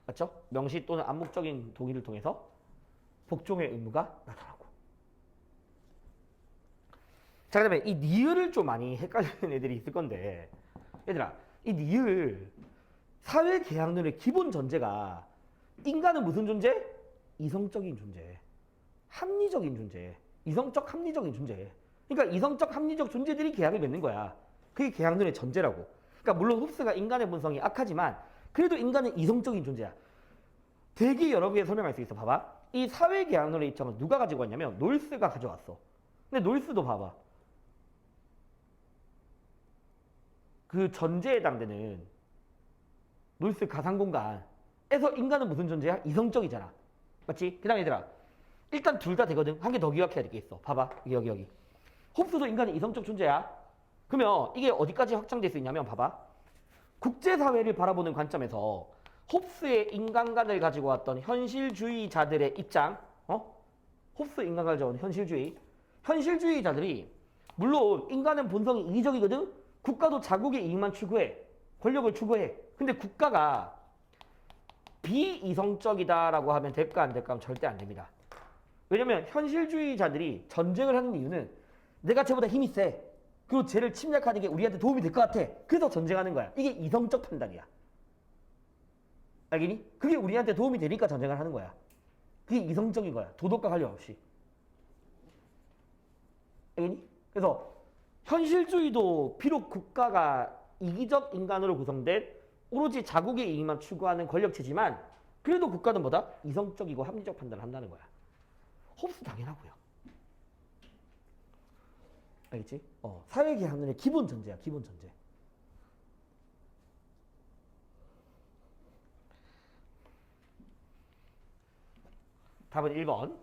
맞죠? 명시 또는 암묵적인 동의를 통해서 복종의 의무가 나타나고 자, 그 다음에 이 니을을 좀 많이 헷갈리는 애들이 있을 건데 얘들아, 이 니을 사회계약론의 기본 전제가 인간은 무슨 존재? 이성적인 존재, 합리적인 존재, 이성적 합리적인 존재. 그러니까 이성적 합리적 존재들이 계약을 맺는 거야. 그게 계약론의 전제라고. 그러니까 물론 홉스가 인간의 본성이 악하지만 그래도 인간은 이성적인 존재야. 되게 여러 개의 설명할 수 있어. 봐봐. 이 사회계약론의 입장은 누가 가지고 왔냐면 놀스가 가져왔어. 근데 놀스도 봐봐. 그 전제에 해당되는 놀스 가상공간에서 인간은 무슨 존재야? 이성적이잖아. 맞지? 그 다음에 얘들아, 일단 둘 다 되거든. 한 개 더 기억해야 될 게 있어. 봐봐. 여기. 홉스도 인간은 이성적 존재야. 그러면 이게 어디까지 확장될 수 있냐면 봐봐. 국제사회를 바라보는 관점에서 홉스의 인간관을 가지고 왔던 현실주의자들의 입장, 홉스 인간관을 가져온 현실주의자들이 물론 인간은 본성이 이기적이거든. 국가도 자국의 이익만 추구해. 권력을 추구해. 근데 국가가 비이성적이다라고 하면 될까 안 될까 하면 절대 안 됩니다. 왜냐면 현실주의자들이 전쟁을 하는 이유는 내가 쟤보다 힘이 세. 그리고 쟤를 침략하는 게 우리한테 도움이 될 것 같아. 그래서 전쟁하는 거야. 이게 이성적 판단이야. 알겠니? 그게 우리한테 도움이 되니까 전쟁을 하는 거야. 그게 이성적인 거야. 도덕과 관련 없이. 알겠니? 그래서 현실주의도 비록 국가가 이기적 인간으로 구성된 오로지 자국의 이익만 추구하는 권력체지만 그래도 국가는 뭐다? 이성적이고 합리적 판단을 한다는 거야. 홉스 당연하고요. 알겠지? 사회계약론의 기본 전제야. 기본 전제. 답은 1번.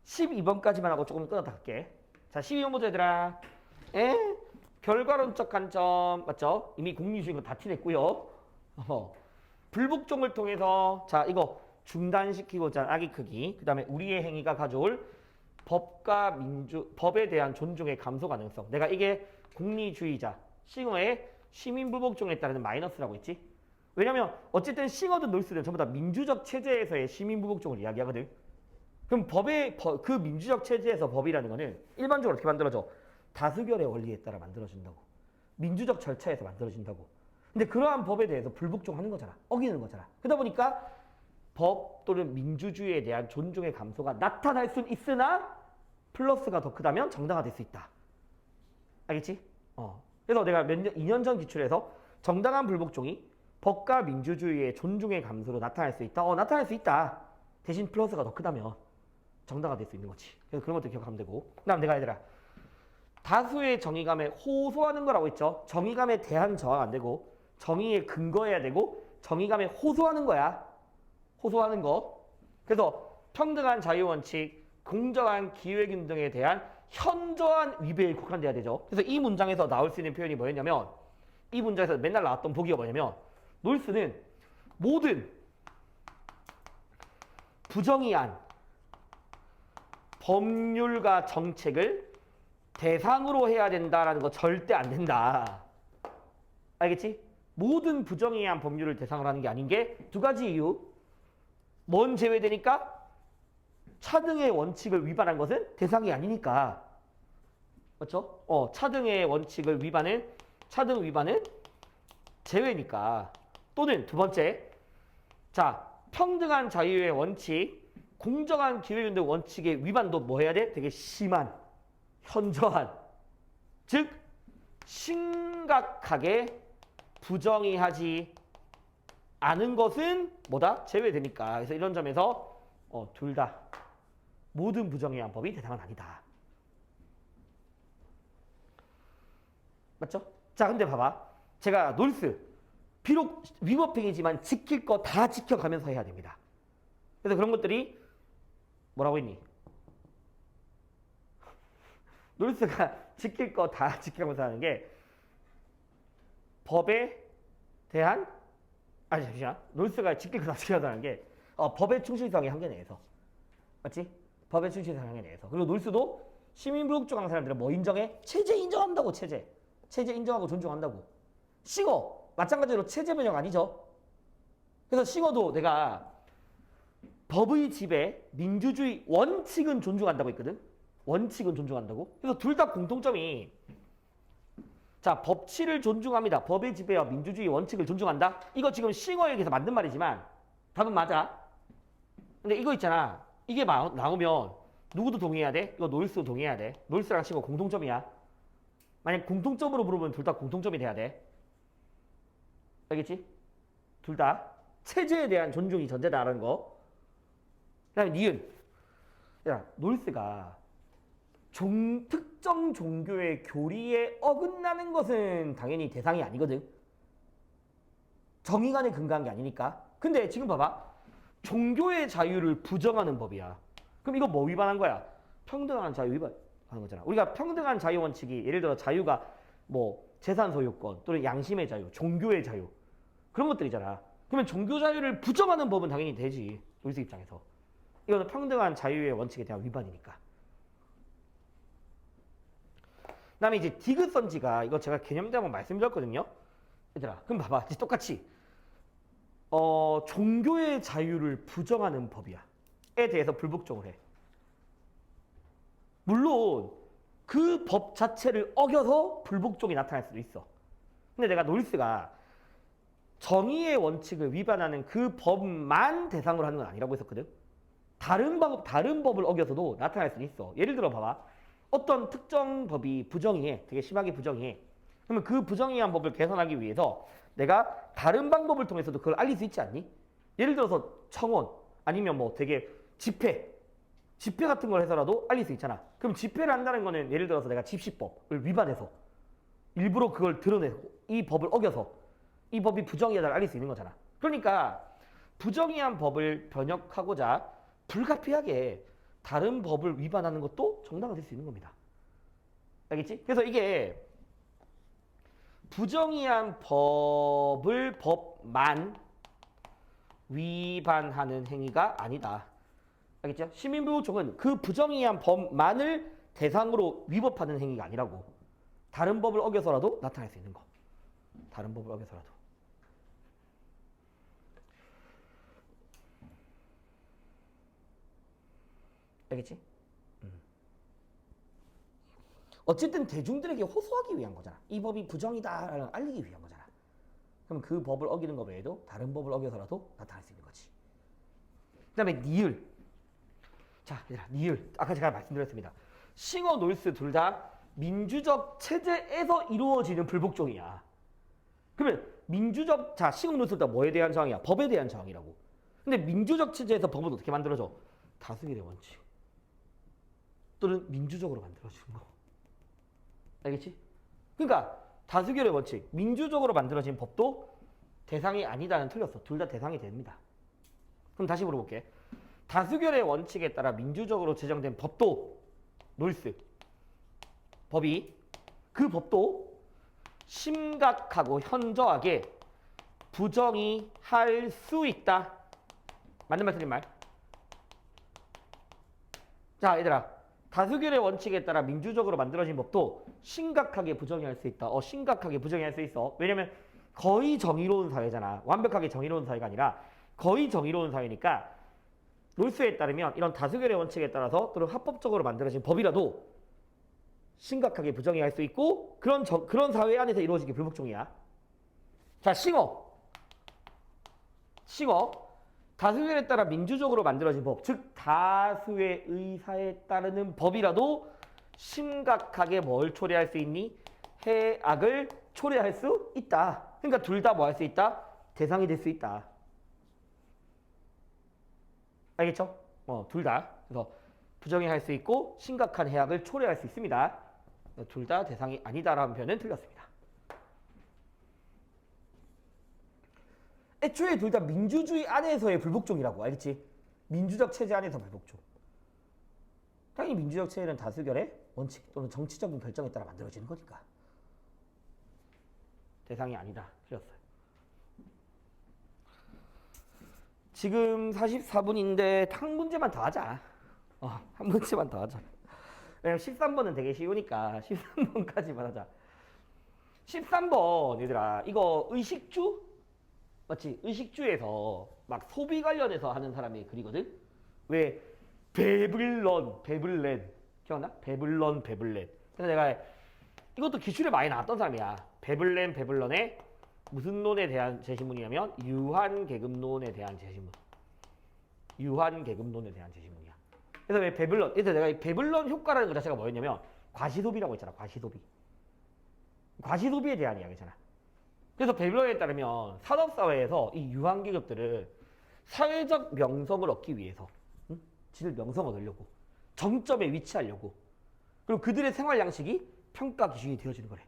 12번까지만 하고 조금 끊어다 갈게. 자, 12번 보자 얘들아. 결과론적 관점 맞죠? 이미 공리주의인 거 다 티냈고요. 불복종을 통해서 자 이거 중단시키고자 하는 악의 크기, 그 다음에 우리의 행위가 가져올 법에 대한 존중의 감소 가능성. 내가 이게 공리주의자 싱어의 시민불복종에 따르는 마이너스라고 했지. 왜냐면 어쨌든 싱어든 놀스든 전부 다 민주적 체제에서의 시민불복종을 이야기하거든. 그럼 그 민주적 체제에서 법이라는 거는 일반적으로 어떻게 만들어져? 다수결의 원리에 따라 만들어진다고. 민주적 절차에서 만들어진다고. 근데 그러한 법에 대해서 불복종하는 거잖아. 어기는 거잖아. 그러다 보니까 법 또는 민주주의에 대한 존중의 감소가 나타날 수는 있으나 플러스가 더 크다면 정당화될 수 있다. 알겠지? 그래서 내가 2년 전 기출에서 정당한 불복종이 법과 민주주의의 존중의 감소로 나타날 수 있다. 나타날 수 있다. 대신 플러스가 더 크다면 정당화될 수 있는 거지. 그래서 그런 것도 기억하면 되고. 그 다음 내가 얘들아 다수의 정의감에 호소하는 거라고 했죠. 정의감에 대한 저항 안 되고 정의에 근거해야 되고 정의감에 호소하는 거야. 호소하는 거. 그래서 평등한 자유원칙, 공정한 기회균 등에 대한 현저한 위배에 국한돼야 되죠. 그래서 이 문장에서 나올 수 있는 표현이 뭐였냐면 이 문장에서 맨날 나왔던 보기가 뭐냐면 놀스는 모든 부정의한 법률과 정책을 대상으로 해야 된다라는 거 절대 안 된다. 알겠지? 모든 부정의한 법률을 대상으로 하는 게 아닌 게 두 가지 이유. 뭔 제외되니까? 차등의 원칙을 위반한 것은 대상이 아니니까. 그렇죠? 차등의 원칙을 위반은 차등 위반은 제외니까. 또는 두 번째. 자, 평등한 자유의 원칙, 공정한 기회균등 원칙의 위반도 뭐 해야 돼? 되게 심한, 현저한, 즉 심각하게 부정의하지 않은 것은 뭐다? 제외되니까. 그래서 이런 점에서 둘 다 모든 부정의한 법이 대상은 아니다. 맞죠? 자, 근데 봐봐. 제가 놀스 비록 위법행위지만 지킬 거 다 지켜가면서 해야 됩니다. 그래서 그런 것들이 뭐라고 했니? 놀스가 지킬 거 다 지켜가면서 하는 게 법에 대한 잠시만. 놀스가 지킬 거 다 지켜가면서 하는 게 법의 충실성의 한계 내에서. 맞지? 법의 충실성의 한계 내에서. 그리고 놀스도 시민불국주의하는 사람들은 뭐 인정해? 체제 인정한다고. 체제 인정하고 존중한다고. 싱어 마찬가지로 체제 변형 아니죠. 그래서 싱어도 내가 법의 지배, 민주주의 원칙은 존중한다고 했거든. 원칙은 존중한다고. 그래서 둘 다 공통점이 자, 법치를 존중합니다. 법의 지배와 민주주의 원칙을 존중한다. 이거 지금 싱어에 의해서 만든 말이지만 답은 맞아. 근데 이거 있잖아. 이게 나오면 누구도 동의해야 돼? 이거 놀스도 동의해야 돼. 놀스랑 싱어 공통점이야. 만약 공통점으로 물어보면 둘 다 공통점이 돼야 돼. 알겠지? 둘 다 체제에 대한 존중이 전제다라는 거. 그다음에 니은. 야, 놀스가 특정 종교의 교리에 어긋나는 것은 당연히 대상이 아니거든. 정의관에 근거한 게 아니니까. 근데 지금 봐봐. 종교의 자유를 부정하는 법이야. 그럼 이거 뭐 위반한 거야? 평등한 자유 위반하는 거잖아. 우리가 평등한 자유 원칙이 예를 들어 자유가 뭐 재산 소유권 또는 양심의 자유, 종교의 자유 그런 것들이잖아. 그러면 종교 자유를 부정하는 법은 당연히 되지. 놀스 입장에서. 이거는 평등한 자유의 원칙에 대한 위반이니까. 그다음에 이제 디귿선지가 이거 제가 개념대 한번 말씀드렸거든요. 얘들아, 그럼 봐봐. 이제 똑같이 종교의 자유를 부정하는 법이야. 에 대해서 불복종을 해. 물론 그 법 자체를 어겨서 불복종이 나타날 수도 있어. 근데 내가 놀스가 정의의 원칙을 위반하는 그 법만 대상으로 하는 건 아니라고 했었거든. 다른 법을 어겨서도 나타날 수는 있어. 예를 들어 봐봐. 어떤 특정 법이 부정의해. 되게 심하게 부정의해. 그러면 그 부정의한 법을 개선하기 위해서 내가 다른 방법을 통해서도 그걸 알릴 수 있지 않니? 예를 들어서 청원 아니면 뭐 되게 집회 같은 걸 해서라도 알릴 수 있잖아. 그럼 집회를 한다는 거는 예를 들어서 내가 집시법을 위반해서 일부러 그걸 드러내고 이 법을 어겨서 이 법이 부정의하다를 알릴 수 있는 거잖아. 그러니까 부정의한 법을 변혁하고자 불가피하게 다른 법을 위반하는 것도 정당화 될 수 있는 겁니다. 알겠지? 그래서 이게 부정의한 법만 위반하는 행위가 아니다. 알겠죠? 시민불복종은 그 부정의한 법만을 대상으로 위법하는 행위가 아니라고. 다른 법을 어겨서라도 나타날 수 있는 거. 다른 법을 어겨서라도. 알겠지? 어쨌든 대중들에게 호소하기 위한 거잖아. 이 법이 부정이다라는 알리기 위한 거잖아. 그럼 그 법을 어기는 것 외에도 다른 법을 어겨서라도 나타날 수 있는 거지. 그 다음에 니을. 자, 얘들아, 니을. 아까 제가 말씀드렸습니다. 싱어, 놀스 둘 다 민주적 체제에서 이루어지는 불복종이야. 그러면 민주적, 자, 싱어, 놀스 다 뭐에 대한 저항이야? 법에 대한 저항이라고. 근데 민주적 체제에서 법은 어떻게 만들어져? 다수결의 원칙. 또는 민주적으로 만들어지는 거. 알겠지? 그러니까 다수결의 원칙, 민주적으로 만들어진 법도 대상이 아니다는 틀렸어. 둘 다 대상이 됩니다. 그럼 다시 물어볼게. 다수결의 원칙에 따라 민주적으로 제정된 법도 놀스 법이 그 법도 심각하고 현저하게 부정의할 수 있다. 맞는 말 틀린 말? 자, 얘들아. 다수결의 원칙에 따라 민주적으로 만들어진 법도 심각하게 부정의할 수 있다. 심각하게 부정의할 수 있어. 왜냐면 거의 정의로운 사회잖아. 완벽하게 정의로운 사회가 아니라 거의 정의로운 사회니까 놀스에 따르면 이런 다수결의 원칙에 따라서 또는 합법적으로 만들어진 법이라도 심각하게 부정의할 수 있고 그런 사회 안에서 이루어지게 불복종이야. 자, 싱어. 다수결에 따라 민주적으로 만들어진 법, 즉 다수의 의사에 따르는 법이라도 심각하게 뭘 초래할 수 있니? 해악을 초래할 수 있다. 그러니까 둘 다 뭐 할 수 있다? 대상이 될 수 있다. 알겠죠? 둘 다. 그래서 부정행할 수 있고 심각한 해악을 초래할 수 있습니다. 둘 다 대상이 아니다라는 표현은 틀렸습니다. 애초에 둘 다 민주주의 안에서의 불복종이라고. 알겠지? 민주적 체제 안에서 불복종. 당연히 민주적 체제는 다수결의 원칙 또는 정치적인 결정에 따라 만들어지는 거니까. 대상이 아니다. 틀렸어요. 지금 44분인데 한 문제만 더 하자. 한 문제만 더 하자. 왜냐면 13번은 되게 쉬우니까 13번까지만 하자. 13번 얘들아 이거 의식주? 맞지? 의식주에서 막 소비 관련해서 하는 사람이 글이거든? 왜 베블렌 기억나? 베블렌 그래서 내가 이것도 기출에 많이 나왔던 사람이야. 베블렌의 무슨 논에 대한 제시문이냐면 유한계급론에 대한 제시문. 유한계급론에 대한 제시문이야. 그래서 왜 베블런? 그래서 내가 이 베블런 효과라는 것 자체가 뭐였냐면 과시소비라고 했잖아. 과시소비. 과시소비에 대한 이야기잖아. 그래서 베블런에 따르면 산업사회에서 이 유한계급들은 사회적 명성을 얻기 위해서 지들 명성 얻으려고 정점에 위치하려고 그리고 그들의 생활 양식이 평가 기준이 되어지는 거래.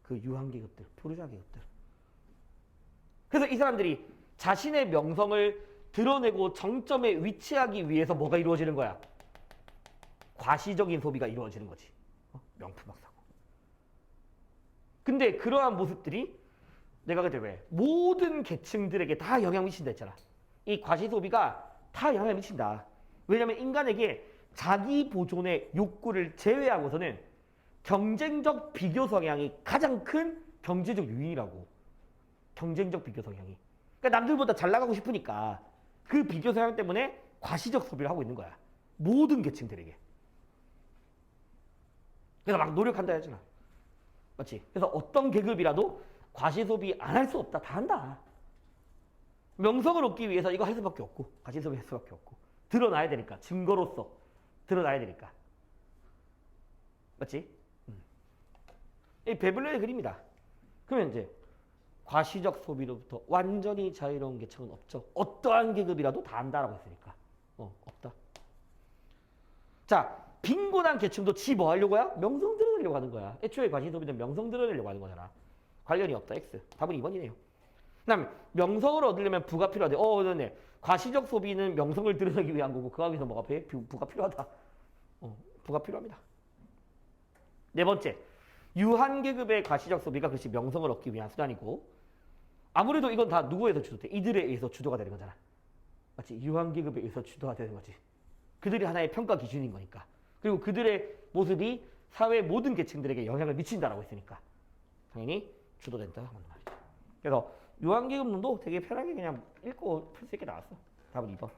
그 유한계급들, 표류자 계급들. 그래서 이 사람들이 자신의 명성을 드러내고 정점에 위치하기 위해서 뭐가 이루어지는 거야? 과시적인 소비가 이루어지는 거지. 명품 막 사고. 근데 그러한 모습들이 내가 그때 왜 모든 계층들에게 다 영향 미친다 했잖아. 이 과시 소비가 다 영향 미친다. 왜냐하면 인간에게 자기 보존의 욕구를 제외하고서는 경쟁적 비교 성향이 가장 큰 경제적 요인이라고. 경쟁적 비교 성향이. 그러니까 남들보다 잘 나가고 싶으니까 그 비교 성향 때문에 과시적 소비를 하고 있는 거야. 모든 계층들에게. 그래서 막 노력한다 했잖아. 맞지? 그래서 어떤 계급이라도 과시 소비 안 할 수 없다. 다 한다. 명성을 얻기 위해서 이거 할 수밖에 없고 과시 소비 할 수밖에 없고 드러나야 되니까. 증거로서 드러나야 되니까. 맞지? 이 베블레의 그림이다. 그러면 이제 과시적 소비로부터 완전히 자유로운 계층은 없죠. 어떠한 계급이라도 다 한다라고 했으니까. 없다. 자, 빈곤한 계층도 지 뭐 하려고 야? 명성 드러내려고 하는 거야. 애초에 과시 소비는 명성 드러내려고 하는 거잖아. 관련이 없다. X. 답은 2번이네요. 그 다음에 명성을 얻으려면 부가 필요하대. 그러네. 과시적 소비는 명성을 드러내기 위한 거고 그 안에서 뭐가 부가 필요하다. 부가 필요합니다. 네 번째. 유한계급의 과시적 소비가 그것이 명성을 얻기 위한 수단이고 아무래도 이건 다 누구에서 주도돼? 이들에 의해서 주도가 되는 거잖아. 맞지? 유한계급에 의해서 주도가 되는 거지. 그들이 하나의 평가 기준인 거니까. 그리고 그들의 모습이 사회 모든 계층들에게 영향을 미친다라고 했으니까 당연히 주도된다 하는 말이죠. 그래서 유한계급론도 되게 편하게 그냥 읽고 풀 수 있게 나왔어. 답은 2번.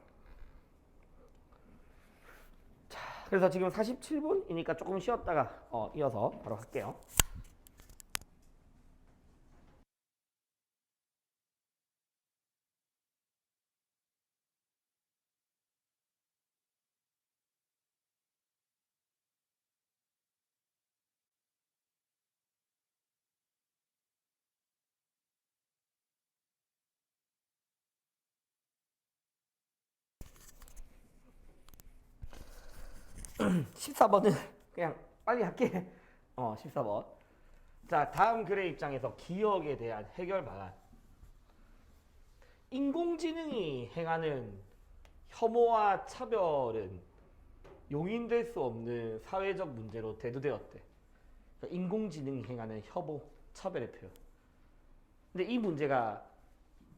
자, 그래서 지금 47분이니까 조금 쉬었다가 이어서 바로 할게요. 음, 14번은 그냥 빨리 할게. 14번. 자, 다음 글의 입장에서 기억에 대한 해결 방안. 인공지능이 행하는 혐오와 차별은 용인될 수 없는 사회적 문제로 대두되었대. 그러니까 인공지능이 행하는 혐오, 차별의 표현. 근데 이 문제가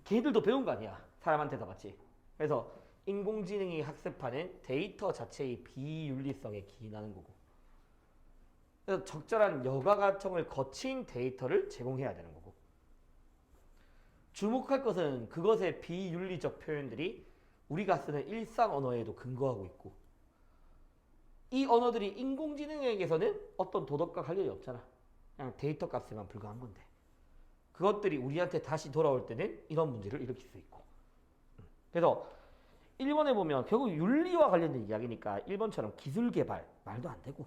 걔들도 배운 거 아니야. 사람한테서 맞지. 그래서 인공지능이 학습하는 데이터 자체의 비윤리성에 기인하는 거고. 그래서 적절한 여과 과정을 거친 데이터를 제공해야 되는 거고. 주목할 것은 그것의 비윤리적 표현들이 우리가 쓰는 일상 언어에도 근거하고 있고 이 언어들이 인공지능에게서는 어떤 도덕과 관련이 없잖아. 그냥 데이터 값에만 불과한 건데 그것들이 우리한테 다시 돌아올 때는 이런 문제를 일으킬 수 있고. 그래서 1번에 보면 결국 윤리와 관련된 이야기니까 1번처럼 기술 개발 말도 안 되고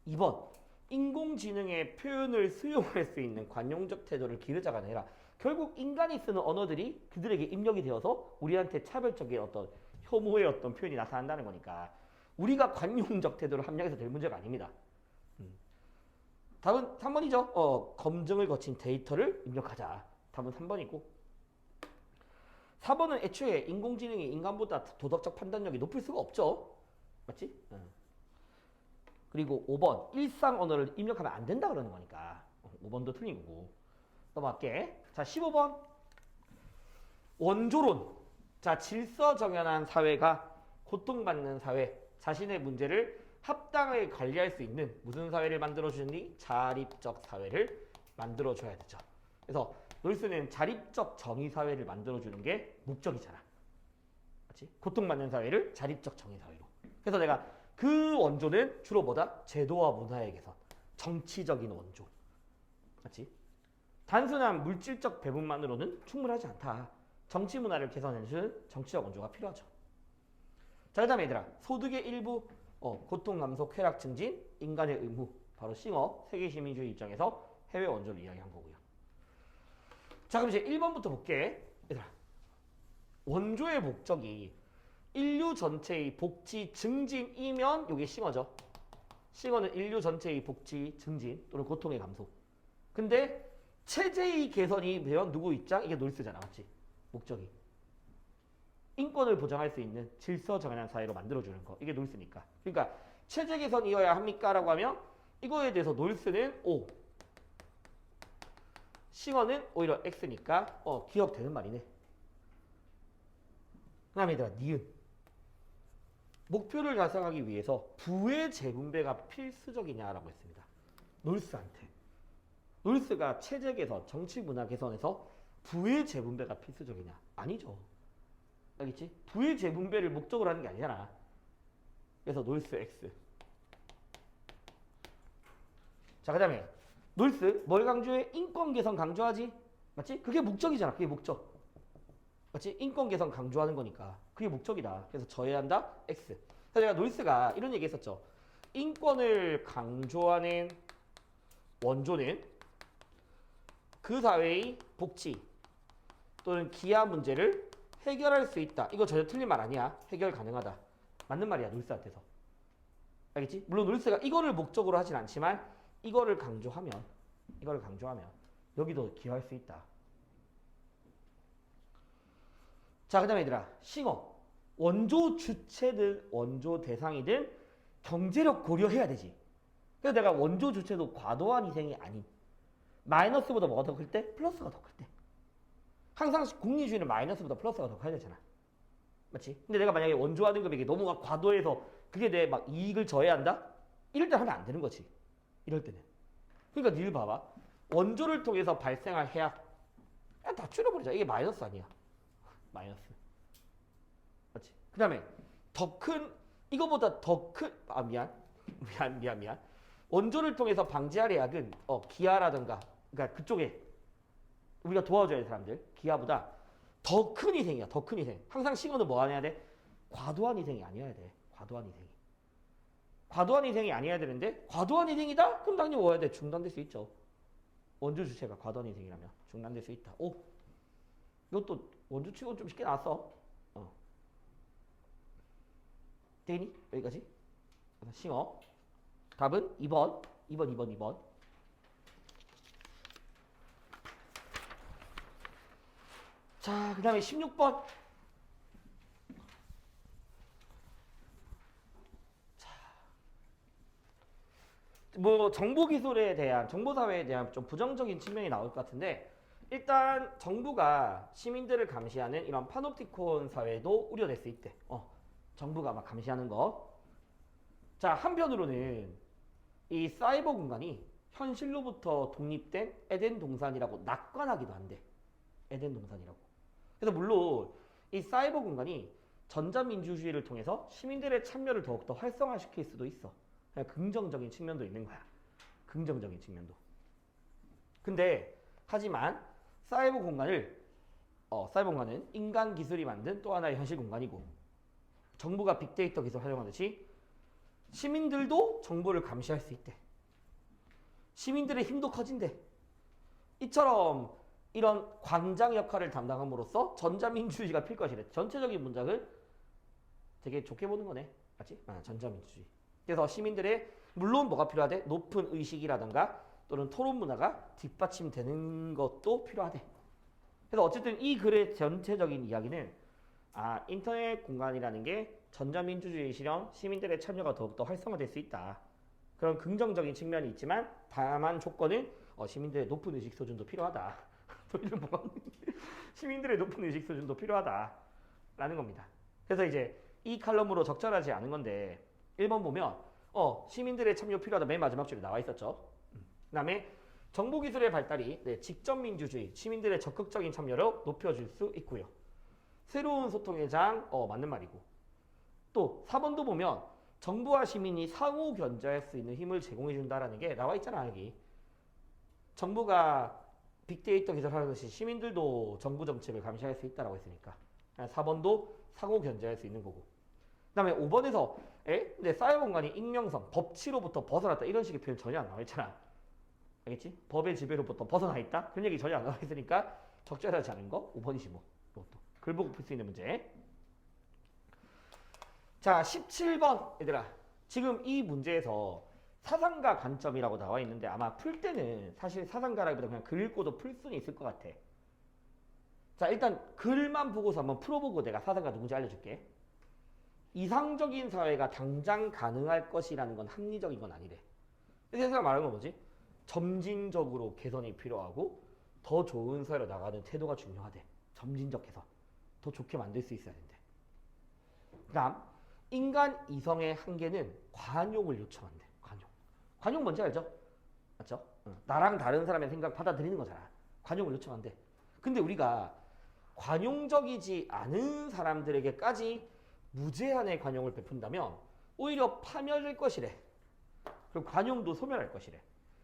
2번 인공지능의 표현을 수용할 수 있는 관용적 태도를 기르자가 아니라 결국 인간이 쓰는 언어들이 그들에게 입력이 되어서 우리한테 차별적인 어떤 혐오의 어떤 표현이 나타난다는 거니까 우리가 관용적 태도를 함양해서 될 문제가 아닙니다. 답은 3번이죠. 검증을 거친 데이터를 입력하자. 답은 3번이고 4번은 애초에 인공지능이 인간보다 도덕적 판단력이 높을 수가 없죠. 맞지? 그리고 5번 일상 언어를 입력하면 안 된다 그러는 거니까 5번도 틀린 거고 넘어갈게. 자 15번 원조론. 자 질서정연한 사회가 고통받는 사회 자신의 문제를 합당하게 관리할 수 있는 무슨 사회를 만들어주니? 자립적 사회를 만들어줘야 되죠. 그래서 놀스는 자립적 정의사회를 만들어주는 게 목적이잖아. 그렇지? 고통받는 사회를 자립적 정의사회로. 그래서 내가 그 원조는 주로 뭐다? 제도와 문화의 개선. 정치적인 원조. 맞지? 단순한 물질적 배분만으로는 충분하지 않다. 정치 문화를 개선해주는 정치적 원조가 필요하죠. 자, 그 다음에 얘들아. 소득의 일부, 고통 감소, 쾌락 증진, 인간의 의무. 바로 싱어, 세계시민주의 입장에서 해외 원조를 이야기한 거고요. 자, 그럼 이제 1번부터 볼게. 얘들아. 원조의 목적이 인류 전체의 복지 증진이면 이게 싱어죠. 싱어는 인류 전체의 복지 증진 또는 고통의 감소. 근데 체제의 개선이 되면 누구 입장? 이게 놀스잖아. 맞지? 목적이. 인권을 보장할 수 있는 질서정연한 사회로 만들어주는 거. 이게 놀스니까. 그러니까 체제 개선이어야 합니까? 라고 하면 이거에 대해서 놀스는 O. 싱어는 오히려 X니까 기억되는 말이네. 그 다음에 얘들아 니은. 목표를 달성하기 위해서 부의 재분배가 필수적이냐라고 했습니다. 놀스한테. 놀스가 체제 개선, 정치 문화 개선에서 부의 재분배가 필수적이냐? 아니죠. 알겠지? 부의 재분배를 목적으로 하는 게 아니잖아. 그래서 놀스 X. 자, 그 다음에 놀스 뭘 강조해? 인권 개선 강조하지? 맞지? 그게 목적이잖아. 그게 목적. 맞지? 인권 개선 강조하는 거니까 그게 목적이다. 그래서 져야 한다. X. 그래서 제가 놀스가 이런 얘기 했었죠. 인권을 강조하는 원조는 그 사회의 복지 또는 기아 문제를 해결할 수 있다. 이거 전혀 틀린 말 아니야. 해결 가능하다. 맞는 말이야. 놀스한테서. 알겠지? 물론 놀스가 이거를 목적으로 하진 않지만 이거를 강조하면 여기도 기여할 수 있다. 자, 그 다음에 얘들아 싱어. 원조 주체든 원조 대상이든 경제력 고려해야 되지. 그래서 내가 원조 주체도 과도한 희생이 아닌 마이너스보다 뭐가 더 클 때? 플러스가 더 클 때. 항상 공리주의는 마이너스보다 플러스가 더 커야 되잖아. 맞지? 근데 내가 만약에 원조하는 금액이 너무 과도해서 그게 내 막 이익을 저해한다? 이럴 때 하면 안 되는 거지. 이럴 때는. 그러니까 니들 봐봐. 원조를 통해서 발생할 해악 그냥 다 줄여버리자. 이게 마이너스 아니야. 마이너스. 맞지? 그 다음에 더 큰 이거보다 더 큰 미안. 원조를 통해서 방지할 해악은 기아라든가 그러니까 그쪽에 우리가 도와줘야 될 사람들 기아보다 더 큰 희생이야. 더 큰 희생. 항상 싱어는 뭐 해야 돼? 과도한 희생이 아니어야 돼. 과도한 희생이 아니어야 되는데 과도한 희생이다? 그럼 당연히 뭐 해야 돼? 중단될 수 있죠. 원조 주체가 과도한 희생이라면 중단될 수 있다. 오, 이것도 원조 치고는 좀 쉽게 나왔어. 되니? 여기까지. 싱어. 답은 2번. 자, 그 다음에 16번. 뭐 정보기술에 대한 정보사회에 대한 좀 부정적인 측면이 나올 것 같은데 일단 정부가 시민들을 감시하는 이런 파놉티콘 사회도 우려될 수 있대. 정부가 막 감시하는 거. 자, 한편으로는 이 사이버 공간이 현실로부터 독립된 에덴 동산이라고 낙관하기도 한대. 에덴 동산이라고. 그래서 물론 이 사이버 공간이 전자민주주의를 통해서 시민들의 참여를 더욱더 활성화시킬 수도 있어. 그냥 긍정적인 측면도 있는 거야. 긍정적인 측면도. 근데 하지만 사이버 공간은 인간 기술이 만든 또 하나의 현실 공간이고 정부가 빅데이터 기술 활용하듯이 시민들도 정보를 감시할 수 있대. 시민들의 힘도 커진대. 이처럼 이런 광장 역할을 담당함으로써 전자민주주의가 필 것이래. 전체적인 문장을 되게 좋게 보는 거네. 맞지? 전자민주주의. 그래서 시민들의 물론 뭐가 필요하대? 높은 의식이라든가 또는 토론 문화가 뒷받침되는 것도 필요하대. 그래서 어쨌든 이 글의 전체적인 이야기는 인터넷 공간이라는 게 전자민주주의 실현, 시민들의 참여가 더욱더 활성화될 수 있다. 그런 긍정적인 측면이 있지만 다만 조건은 시민들의 높은 의식 수준도 필요하다. 시민들의 높은 의식 수준도 필요하다라는 겁니다. 그래서 이제 이 칼럼으로 적절하지 않은 건데 1번 보면 시민들의 참여 필요하다. 맨 마지막 줄에 나와 있었죠. 그다음에 정보기술의 발달이 직접민주주의, 시민들의 적극적인 참여를 높여줄 수 있고요. 새로운 소통의 장, 맞는 말이고. 또 4번도 보면 정부와 시민이 상호 견제할 수 있는 힘을 제공해준다라는 게 나와 있잖아, 여기. 정부가 빅데이터 기술하듯이 시민들도 정부 정책을 감시할 수 있다라고 했으니까 4번도 상호 견제할 수 있는 거고. 그 다음에 5번에서 근데 사회공간이 익명성, 법치로부터 벗어났다 이런 식의 표현 전혀 안 나와 있잖아. 알겠지? 법의 지배로부터 벗어나 있다? 그런 얘기 전혀 안 나와 있으니까 적절하지 않은 거 5번이지 뭐. 이것도 글 보고 풀 수 있는 문제. 자, 17번 얘들아. 지금 이 문제에서 사상가 관점이라고 나와 있는데 아마 풀 때는 사실 사상가라기보다 그냥 글 읽고도 풀 수는 있을 것 같아. 자, 일단 글만 보고서 한번 풀어보고 내가 사상가 누군지 알려줄게. 이상적인 사회가 당장 가능할 것이라는 건 합리적인 건 아니래. 세상가 말하는 건 뭐지? 점진적으로 개선이 필요하고 더 좋은 사회로 나가는 태도가 중요하대. 점진적 개선. 더 좋게 만들 수 있어야 된대. 그 다음 인간 이성의 한계는 관용을 요청한대. 관용 뭔지 알죠? 맞죠? 나랑 다른 사람의 생각 받아들이는 거잖아. 관용을 요청한대. 근데 우리가 관용적이지 않은 사람들에게까지 무제한의 관용을 베푼다면 오히려 파멸될 것이래. 그리고 관용도 소멸할 것이래.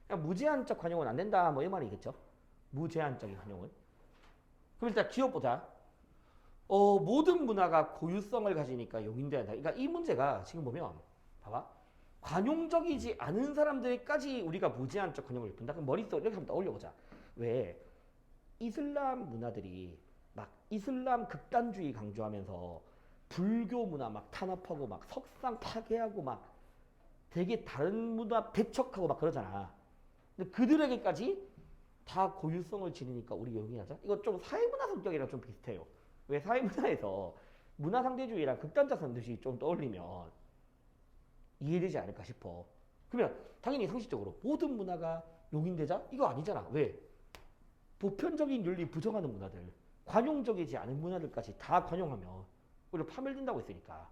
그냥 무제한적 관용은 안 된다. 뭐 이 말이겠죠? 무제한적인 관용은. 그럼 일단 기업 보자. 모든 문화가 고유성을 가지니까 용인돼야 한다. 그러니까 이 문제가 지금 보면 봐봐. 관용적이지 않은 사람들까지 우리가 무제한적 관용을 베푼다. 그럼 머릿속에 이렇게 한번 떠올려보자. 왜 이슬람 문화들이 막 이슬람 극단주의 강조하면서 불교 문화 막 탄압하고 막 석상 파괴하고 막 되게 다른 문화 배척하고 막 그러잖아. 근데 그들에게까지 다 고유성을 지니니까 우리가 용인하자. 이거 좀 사회문화 성격이랑 좀 비슷해요. 왜 사회문화에서 문화상대주의랑 극단적 상대주의 좀 떠올리면 이해되지 않을까 싶어. 그러면 당연히 상식적으로 모든 문화가 용인되자? 이거 아니잖아. 왜? 보편적인 윤리 부정하는 문화들, 관용적이지 않은 문화들까지 다 관용하면 오히려 파멸된다고 했으니까.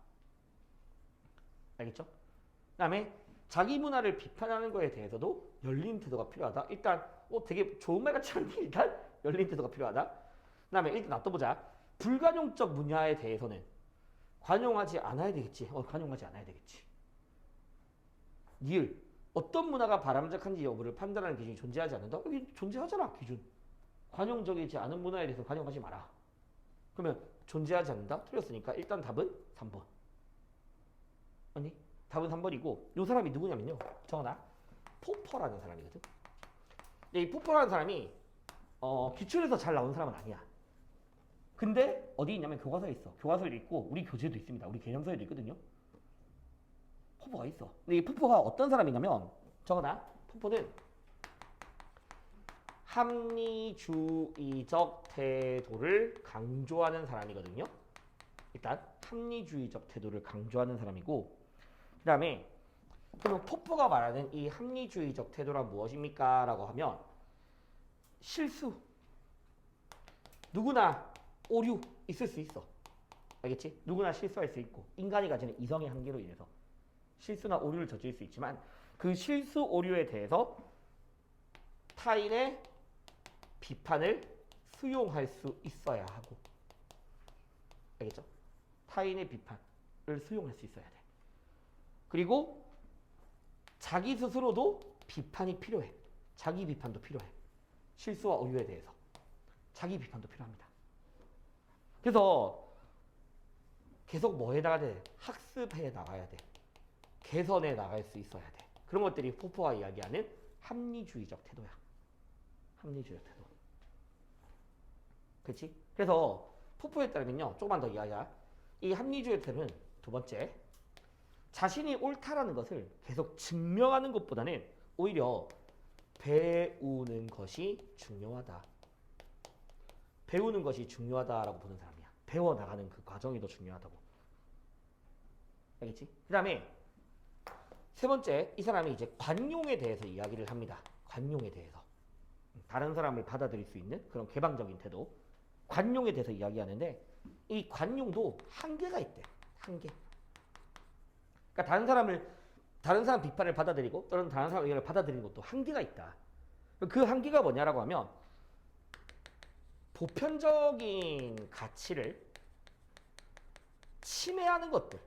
알겠죠? 그 다음에 자기 문화를 비판하는 거에 대해서도 열린 태도가 필요하다. 일단 되게 좋은 말 같지 않니? 일단 열린 태도가 필요하다. 그 다음에 일단 놔둬보자. 불관용적 문화에 대해서는 관용하지 않아야 되겠지. 관용하지 않아야 되겠지. 니을 어떤 문화가 바람직한지 여부를 판단하는 기준이 존재하지 않는다? 여기 존재하잖아. 기준. 관용적이지 않은 문화에 대해서 관용하지 마라. 그러면 존재하지 않는다? 틀렸으니까 일단 답은 3번. 아니 답은 3번이고 이 사람이 누구냐면요. 정원아. 포퍼라는 사람이거든. 근데 이 포퍼라는 사람이 기출에서 잘 나온 사람은 아니야. 근데 어디 있냐면 교과서에 있어. 교과서에도 있고 우리 교재도 있습니다. 우리 개념서에도 있거든요. 포퍼가 있어. 근데 이 포퍼가 어떤 사람이냐면 정원아. 포퍼는 합리주의적 태도를 강조하는 사람이거든요. 일단 합리주의적 태도를 강조하는 사람이고 그 다음에 그럼 포퍼가 말하는 이 합리주의적 태도란 무엇입니까? 라고 하면 실수 누구나 오류 있을 수 있어. 알겠지? 누구나 실수할 수 있고 인간이 가지는 이성의 한계로 인해서 실수나 오류를 저질 수 있지만 그 실수 오류에 대해서 타인의 비판을 수용할 수 있어야 하고 알겠죠? 타인의 비판을 수용할 수 있어야 돼. 그리고 자기 스스로도 비판이 필요해. 자기 비판도 필요해. 실수와 오류에 대해서 자기 비판도 필요합니다. 그래서 계속 뭐 해 나가야 돼? 학습해 나가야 돼. 개선해 나갈 수 있어야 돼. 그런 것들이 포퍼가 이야기하는 합리주의적 태도야. 합리주의적 태도. 그렇지? 그래서 포포에 따르면요. 조금만 더 이야기하. 이 합리주의적 태도는 두 번째, 자신이 옳다라는 것을 계속 증명하는 것보다는 오히려 배우는 것이 중요하다. 배우는 것이 중요하다라고 보는 사람이야. 배워나가는 그 과정이 더 중요하다고. 알겠지? 그 다음에 세 번째, 이 사람이 이제 관용에 대해서 이야기를 합니다. 관용에 대해서. 다른 사람을 받아들일 수 있는 그런 개방적인 태도. 관용에 대해서 이야기하는데 이 관용도 한계가 있대. 한계. 그러니까 다른 사람 비판을 받아들이고 또는 다른 사람 의견을 받아들이는 것도 한계가 있다. 그 한계가 뭐냐라고 하면 보편적인 가치를 침해하는 것들.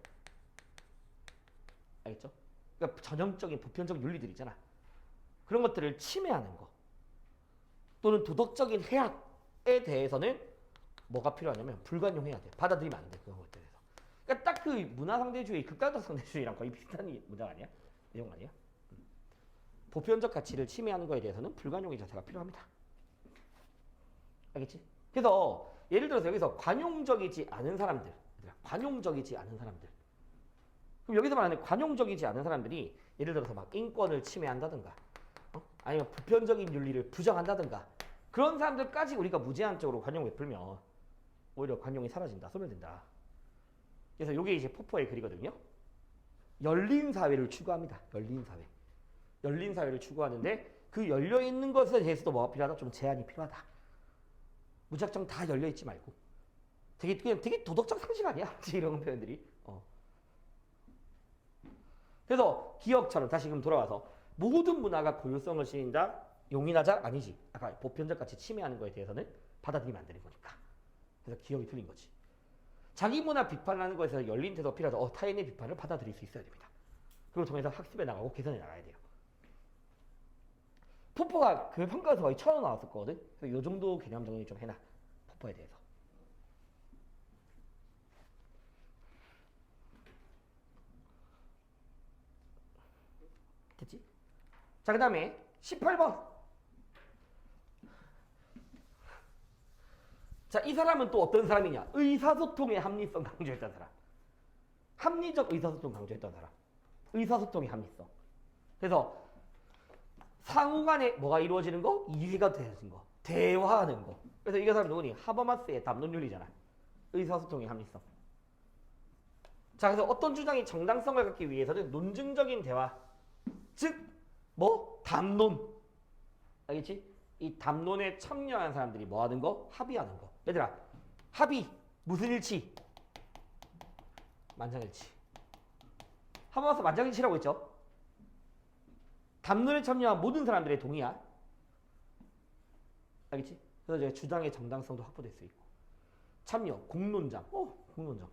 알겠죠? 그러니까 전형적인 보편적 윤리들 있잖아. 그런 것들을 침해하는 거. 또는 도덕적인 해악에 대해서는 뭐가 필요하냐면 불관용해야 돼. 받아들이면 안 돼. 그런 것들에 대해서. 그러니까 딱 그 문화상대주의, 극단적 상대주의랑 거의 비슷한 문장 아니야? 내용 아니야? 보편적 가치를 침해하는 거에 대해서는 불관용의 자세가 필요합니다. 알겠지? 그래서 예를 들어서 여기서 관용적이지 않은 사람들, 관용적이지 않은 사람들. 그럼 여기서 말하는 관용적이지 않은 사람들이 예를 들어서 막 인권을 침해한다든가, 아니면 보편적인 윤리를 부정한다든가 그런 사람들까지 우리가 무제한적으로 관용 베풀면 오히려 관용이 사라진다, 소멸된다. 그래서 이게 이제 포퍼의 글이거든요. 열린 사회를 추구합니다. 열린 사회. 열린 사회를 추구하는데 그 열려 있는 것에 대해서도 뭐가 필요하다? 좀 제한이 필요하다. 무작정 다 열려 있지 말고. 되게 도덕적 상식 아니야? 이런 표현들이. 그래서 기억처럼 다시 그럼 돌아와서 모든 문화가 고유성을 지닌다. 용인하자? 아니지. 아까 보편적 가치 침해하는 거에 대해서는 받아들이면 안 되는 거니까. 그래서 기억이 틀린 거지. 자기 문화 비판하는 것에서 열린 태도가 필요하다. 타인의 비판을 받아들일 수 있어야 됩니다. 그걸 통해서 학습해 나가고 개선해 나가야 돼요. 포퍼가 그 평가에서 거의 1000원 나왔었거든. 그래서 이 정도 개념 정리 좀 해놔. 포퍼에 대해서. 됐지? 자, 그 다음에 18번. 자, 이 사람은 또 어떤 사람이냐? 의사소통의 합리성 강조했던 사람. 합리적 의사소통 강조했던 사람. 의사소통의 합리성. 그래서 상호 간에 뭐가 이루어지는 거? 이해가 되는 거. 대화하는 거. 그래서 이 사람 누구니? 하버마스의 담론윤리잖아. 의사소통의 합리성. 자, 그래서 어떤 주장이 정당성을 갖기 위해서는 논증적인 대화. 즉, 담론. 알겠지? 이 담론에 참여한 사람들이 뭐 하는 거? 합의하는 거. 얘들아, 합의. 무슨 일치? 만장일치. 하버마스 만장일치라고 했죠? 담론에 참여한 모든 사람들의 동의야. 알겠지? 그래서 이제 주장의 정당성도 확보될 수 있고. 참여, 공론장. 공론장.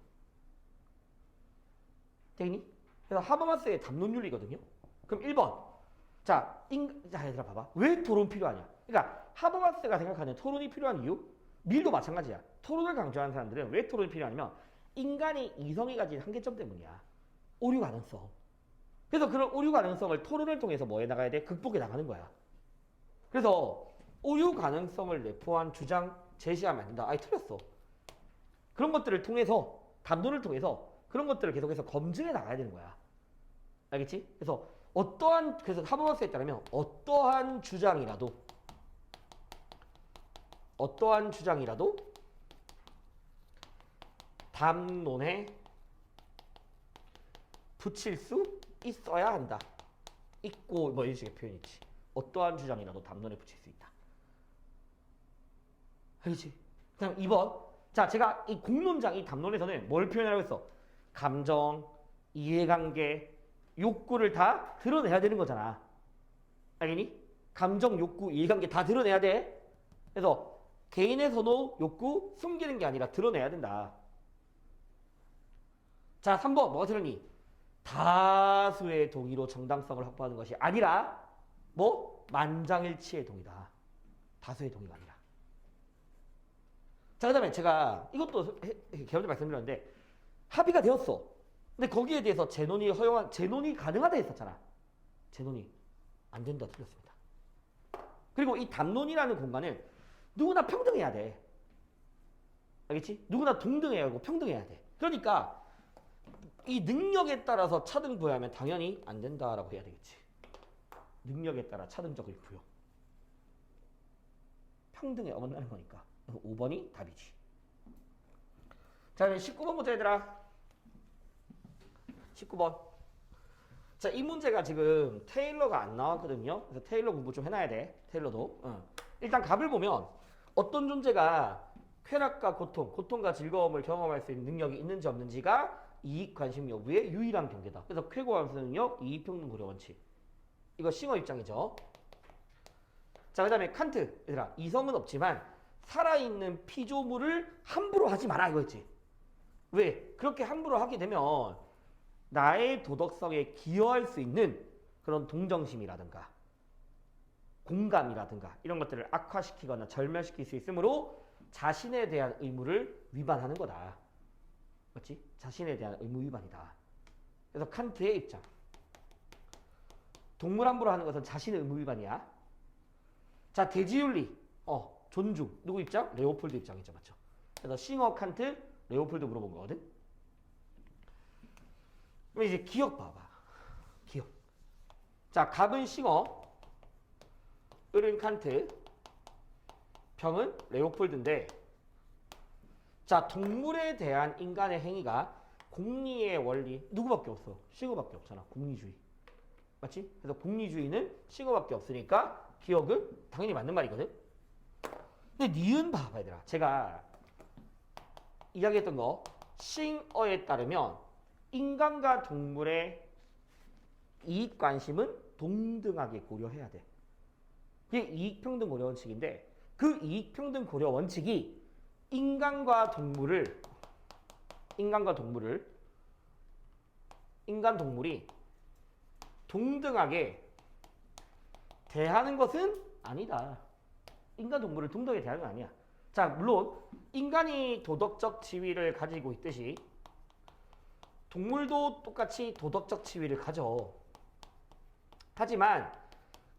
되니? 그래서 하버마스의 담론윤리거든요. 그럼 1번. 자, 얘들아 봐봐. 왜 토론 필요하냐? 그러니까 하버마스가 생각하는 토론이 필요한 이유? 밀도 마찬가지야. 토론을 강조하는 사람들은 왜 토론이 필요하냐면 인간이 이성이 가진 한계점 때문이야. 오류 가능성. 그래서 그런 오류 가능성을 토론을 통해서 뭐 해나가야 돼? 극복해 나가는 거야. 그래서 오류 가능성을 내포한 주장 제시하면 안 된다. 아니 틀렸어. 그런 것들을 통해서 담론을 통해서 그런 것들을 계속해서 검증해 나가야 되는 거야. 알겠지? 그래서 하버마스에 따르면 어떠한 주장이라도 담론에 붙일 수 있어야 한다. 있고 뭐 이런 식의 표현이 있지. 어떠한 주장이라도 담론에 붙일 수 있다. 알겠지? 그다음 2번. 자, 제가 이 공론장, 이 담론에서는 뭘 표현하라고 했어? 감정, 이해관계, 욕구를 다 드러내야 되는 거잖아. 알겠니? 감정, 욕구, 이해관계 다 드러내야 돼. 그래서 개인의 선호, 욕구 숨기는 게 아니라 드러내야 된다. 자, 3번 뭐가 들었니? 다수의 동의로 정당성을 확보하는 것이 아니라 만장일치의 동의다. 다수의 동의가 아니라. 자, 그 다음에 제가 이것도 개념적으로 말씀드렸는데 합의가 되었어. 근데 거기에 대해서 재논이 가능하다 했었잖아. 재논이 안 된다 틀렸습니다. 그리고 이 담론이라는 공간은 누구나 평등해야 돼. 알겠지? 누구나 동등해야 하고 평등해야 돼. 그러니까 이 능력에 따라서 차등 부여하면 당연히 안 된다라고 해야 되겠지. 능력에 따라 차등적을 부여. 평등에 어긋나는 거니까. 5번이 답이지. 자, 19번 보자 얘들아. 19번. 자, 이 문제가 지금 테일러가 안 나왔거든요. 그래서 테일러 공부 좀 해놔야 돼. 테일러도. 일단 답을 보면 어떤 존재가 쾌락과 고통과 즐거움을 경험할 수 있는 능력이 있는지 없는지가 이익 관심 여부의 유일한 경계다. 그래서 쾌고 감수 능력, 이익 평등 고려 원칙. 이거 싱어 입장이죠. 자, 그 다음에 칸트. 얘들아, 이성은 없지만 살아있는 피조물을 함부로 하지 마라 이거였지. 왜? 그렇게 함부로 하게 되면 나의 도덕성에 기여할 수 있는 그런 동정심이라든가 공감이라든가 이런 것들을 악화시키거나 절멸시킬 수 있으므로 자신에 대한 의무를 위반하는 거다. 맞지? 자신에 대한 의무 위반이다. 그래서 칸트의 입장. 동물 함부로 하는 것은 자신의 의무 위반이야. 자, 대지윤리. 존중. 누구 입장? 레오폴드 입장이죠. 맞죠? 그래서 싱어, 칸트, 레오폴드 물어본 거거든. 그럼 이제 기억 봐봐. 기억. 자, 갑은 싱어, 을은 칸트, 병은 레오폴드인데, 자, 동물에 대한 인간의 행위가 공리의 원리 누구밖에 없어? 싱어밖에 없잖아. 공리주의. 맞지? 그래서 공리주의는 싱어밖에 없으니까 기억은 당연히 맞는 말이거든. 근데 니은 봐봐 얘들아. 제가 이야기했던 거 싱어에 따르면 인간과 동물의 이익 관심은 동등하게 고려해야 돼. 그게 이익평등 고려 원칙인데 그 이익평등 고려 원칙이 인간 동물이 동등하게 대하는 것은 아니다. 인간 동물을 동등하게 대하는 건 아니야. 자, 물론 인간이 도덕적 지위를 가지고 있듯이 동물도 똑같이 도덕적 지위를 가져. 하지만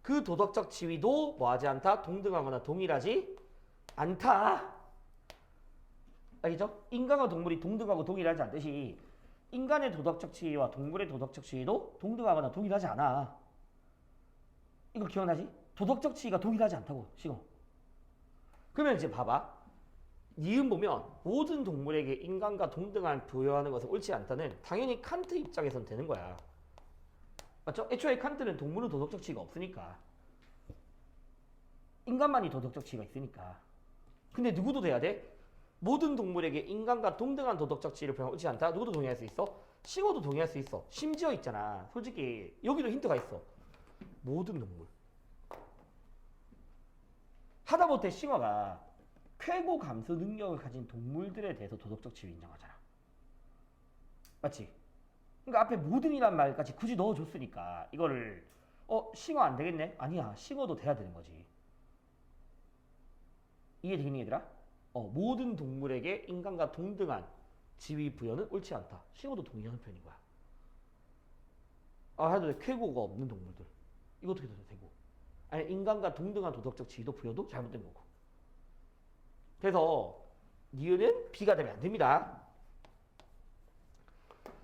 그 도덕적 지위도 뭐하지 않다? 동등하거나 동일하지 않다. 알겠죠? 인간과 동물이 동등하고 동일하지 않듯이 인간의 도덕적 지위와 동물의 도덕적 지위도 동등하거나 동일하지 않아. 이거 기억나지? 도덕적 지위가 동일하지 않다고, 싱어. 그러면 이제 봐봐. 니은 보면 모든 동물에게 인간과 동등한 부여하는 것은 옳지 않다는 당연히 칸트 입장에선 되는 거야. 맞죠? 애초에 칸트는 동물은 도덕적 지위가 없으니까. 인간만이 도덕적 지위가 있으니까. 근데 누구도 돼야 돼? 모든 동물에게 인간과 동등한 도덕적 지위를 부여하면 옳지 않다. 누구도 동의할 수 있어? 싱어도 동의할 수 있어. 심지어 있잖아. 솔직히 여기도 힌트가 있어. 모든 동물. 하다못해 싱어가 쾌고 감수 능력을 가진 동물들에 대해서 도덕적 지위 인정하잖아. 맞지? 그러니까 앞에 모든이란 말까지 굳이 넣어줬으니까 이거를 싱어 안 되겠네? 아니야. 싱어도 돼야 되는 거지. 이해되니 얘들아? 모든 동물에게 인간과 동등한 지위 부여는 옳지 않다. 싱어도 동의하는 편인 거야. 하여튼 쾌고가 없는 동물들. 이것도 해도 되고. 아니, 인간과 동등한 도덕적 지위도 부여도 잘못된 거고. 그래서 니은은 B가 되면 안 됩니다.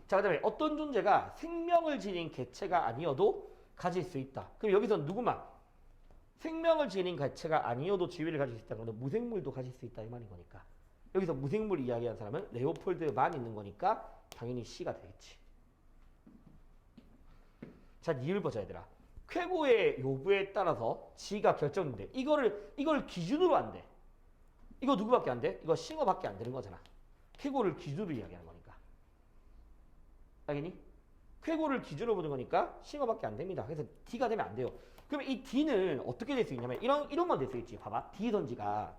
자, 그 다음에 어떤 존재가 생명을 지닌 개체가 아니어도 가질 수 있다. 그럼 여기서 누구만? 생명을 지닌 개체가 아니어도 지위를 가질 수 있다는 건 무생물도 가질 수 있다 이 말인 거니까. 여기서 무생물 이야기한 사람은 레오폴드만 있는 거니까 당연히 C가 되겠지. 자, 니을 보자 얘들아. 쾌고의 요구에 따라서 지가 결정돼. 이걸 기준으로 안 돼. 이거 누구밖에 안 돼? 이거 싱어밖에 안 되는 거잖아. 쾌고를 기준으로 이야기하는 거니까. 알겠니? 쾌고를 기준으로 보는 거니까 싱어밖에 안 됩니다. 그래서 D가 되면 안 돼요. 그러면 이 D는 어떻게 될 수 있냐면 이런 건 될 수 있지. 봐봐. D 선지가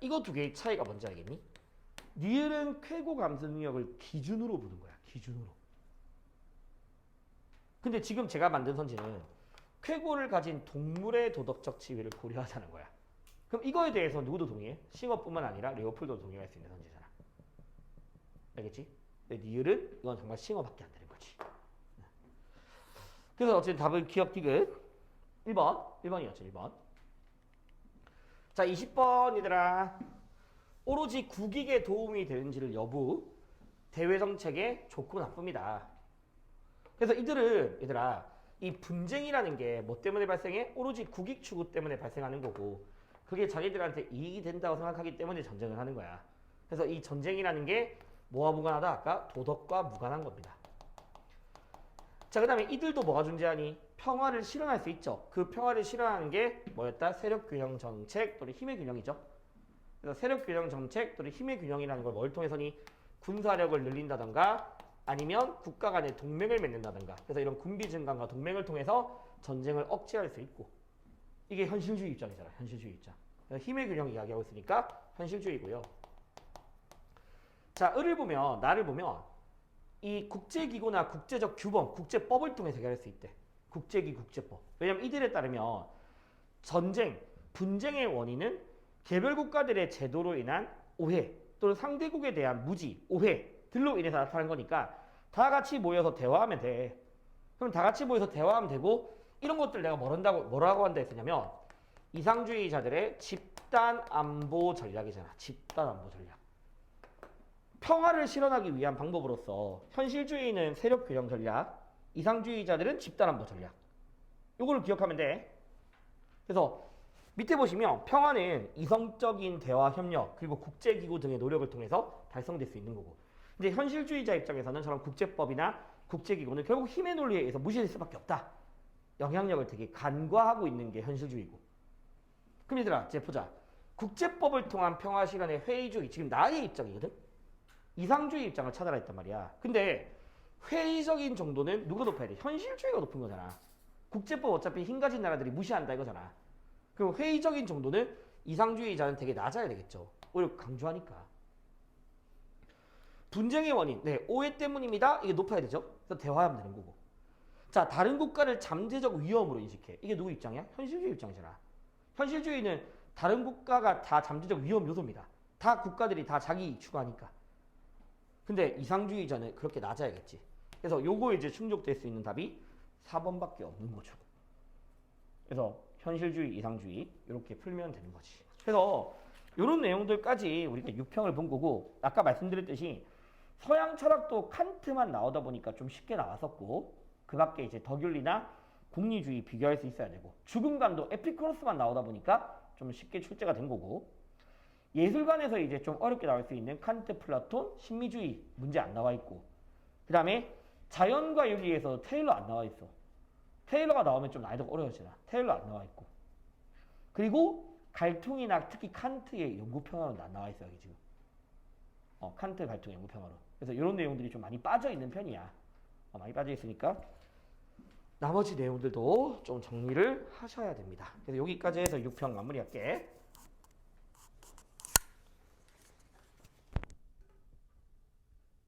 이거 두 개의 차이가 뭔지 알겠니? 니을은 쾌고 감수 능력을 기준으로 보는 거야. 기준으로. 근데 지금 제가 만든 선지는 쾌고를 가진 동물의 도덕적 지위를 고려하자는 거야. 그럼 이거에 대해서 누구도 동의해? 싱어뿐만 아니라 리오폴도 동의할 수 있는 선지잖아. 알겠지? 근데 니을은 이건 정말 싱어밖에 안 되는 거지. 그래서 어쨌든 답은 기억 디귿 1번이었죠. 1번. 자 20번 얘들아. 오로지 국익에 도움이 되는지를 여부 대외 정책의 좋고 나쁩니다. 그래서 이들은 얘들아 이 분쟁이라는 게 뭐 때문에 발생해? 오로지 국익 추구 때문에 발생하는 거고 그게 자기들한테 이익이 된다고 생각하기 때문에 전쟁을 하는 거야. 그래서 이 전쟁이라는 게 뭐와 무관하다? 아까 도덕과 무관한 겁니다. 자, 그 다음에 이들도 뭐가 존재하니? 평화를 실현할 수 있죠. 그 평화를 실현하는 게 뭐였다? 세력균형 정책 또는 힘의 균형이죠. 그래서 세력균형 정책 또는 힘의 균형이라는 걸 뭘 통해서니? 군사력을 늘린다던가 아니면 국가 간의 동맹을 맺는다던가 그래서 이런 군비 증강과 동맹을 통해서 전쟁을 억제할 수 있고 이게 현실주의 입장이잖아. 현실주의 입장. 힘의 균형 이야기하고 있으니까 현실주의고요. 자, 을을 보면 나를 보면 이 국제기구나 국제적 규범, 국제법을 통해 해결할 수 있대. 국제기 국제법. 왜냐면 이들에 따르면 전쟁, 분쟁의 원인은 개별 국가들의 제도로 인한 오해 또는 상대국에 대한 무지, 오해들로 인해서 나타나는 거니까 다 같이 모여서 대화하면 돼. 그럼 다 같이 모여서 대화하면 되고 이런 것들 내가 뭐라고 한다 했었냐면 이상주의자들의 집단 안보 전략이잖아. 집단 안보 전략. 평화를 실현하기 위한 방법으로서 현실주의는 세력 균형 전략, 이상주의자들은 집단 안보 전략. 요거를 기억하면 돼. 그래서 밑에 보시면 평화는 이성적인 대화 협력 그리고 국제기구 등의 노력을 통해서 달성될 수 있는 거고 근데 현실주의자 입장에서는 저런 국제법이나 국제기구는 결국 힘의 논리에 의해서 무시할 수밖에 없다. 영향력을 되게 간과하고 있는 게 현실주의고. 그럼 얘들아 이제 보자. 국제법을 통한 평화 실현의 회의주의 지금 나의 입장이거든. 이상주의 입장을 찾아라 했단 말이야. 근데 회의적인 정도는 누가 높아야 돼? 현실주의가 높은 거잖아. 국제법 어차피 힘 가진 나라들이 무시한다 이거잖아. 그리고 회의적인 정도는 이상주의자는 되게 낮아야 되겠죠. 오히려 강조하니까. 분쟁의 원인, 네, 오해 때문입니다. 이게 높아야 되죠. 그래서 대화하면 되는 거고. 자, 다른 국가를 잠재적 위험으로 인식해. 이게 누구 입장이야? 현실주의 입장이잖아. 현실주의는 다른 국가가 다 잠재적 위험 요소입니다. 다 국가들이 다 자기 이익 추구하니까. 근데 이상주의자는 그렇게 낮아야겠지. 그래서 요거 이제 충족될 수 있는 답이 4번밖에 없는 거죠. 그래서 현실주의, 이상주의 이렇게 풀면 되는 거지. 그래서 이런 내용들까지 우리가 6평을 본 거고 아까 말씀드렸듯이 서양 철학도 칸트만 나오다 보니까 좀 쉽게 나왔었고 그 밖에 이제 덕윤리나 공리주의 비교할 수 있어야 되고 죽음감도 에피쿠로스만 나오다 보니까 좀 쉽게 출제가 된 거고 예술관에서 이제 좀 어렵게 나올 수 있는 칸트, 플라톤, 신미주의 문제 안 나와 있고 그 다음에 자연과 윤리에서 테일러 안 나와 있어. 테일러가 나오면 좀 난이도가 어려워지잖아. 테일러 안 나와 있고 그리고 갈퉁이나 특히 칸트의 연구평화로는 안 나와 있어 여기 지금. 칸트 갈퉁 연구평화로. 그래서 이런 내용들이 좀 많이 빠져 있는 편이야. 많이 빠져 있으니까 나머지 내용들도 좀 정리를 하셔야 됩니다. 그래서 여기까지 해서 6평 마무리할게.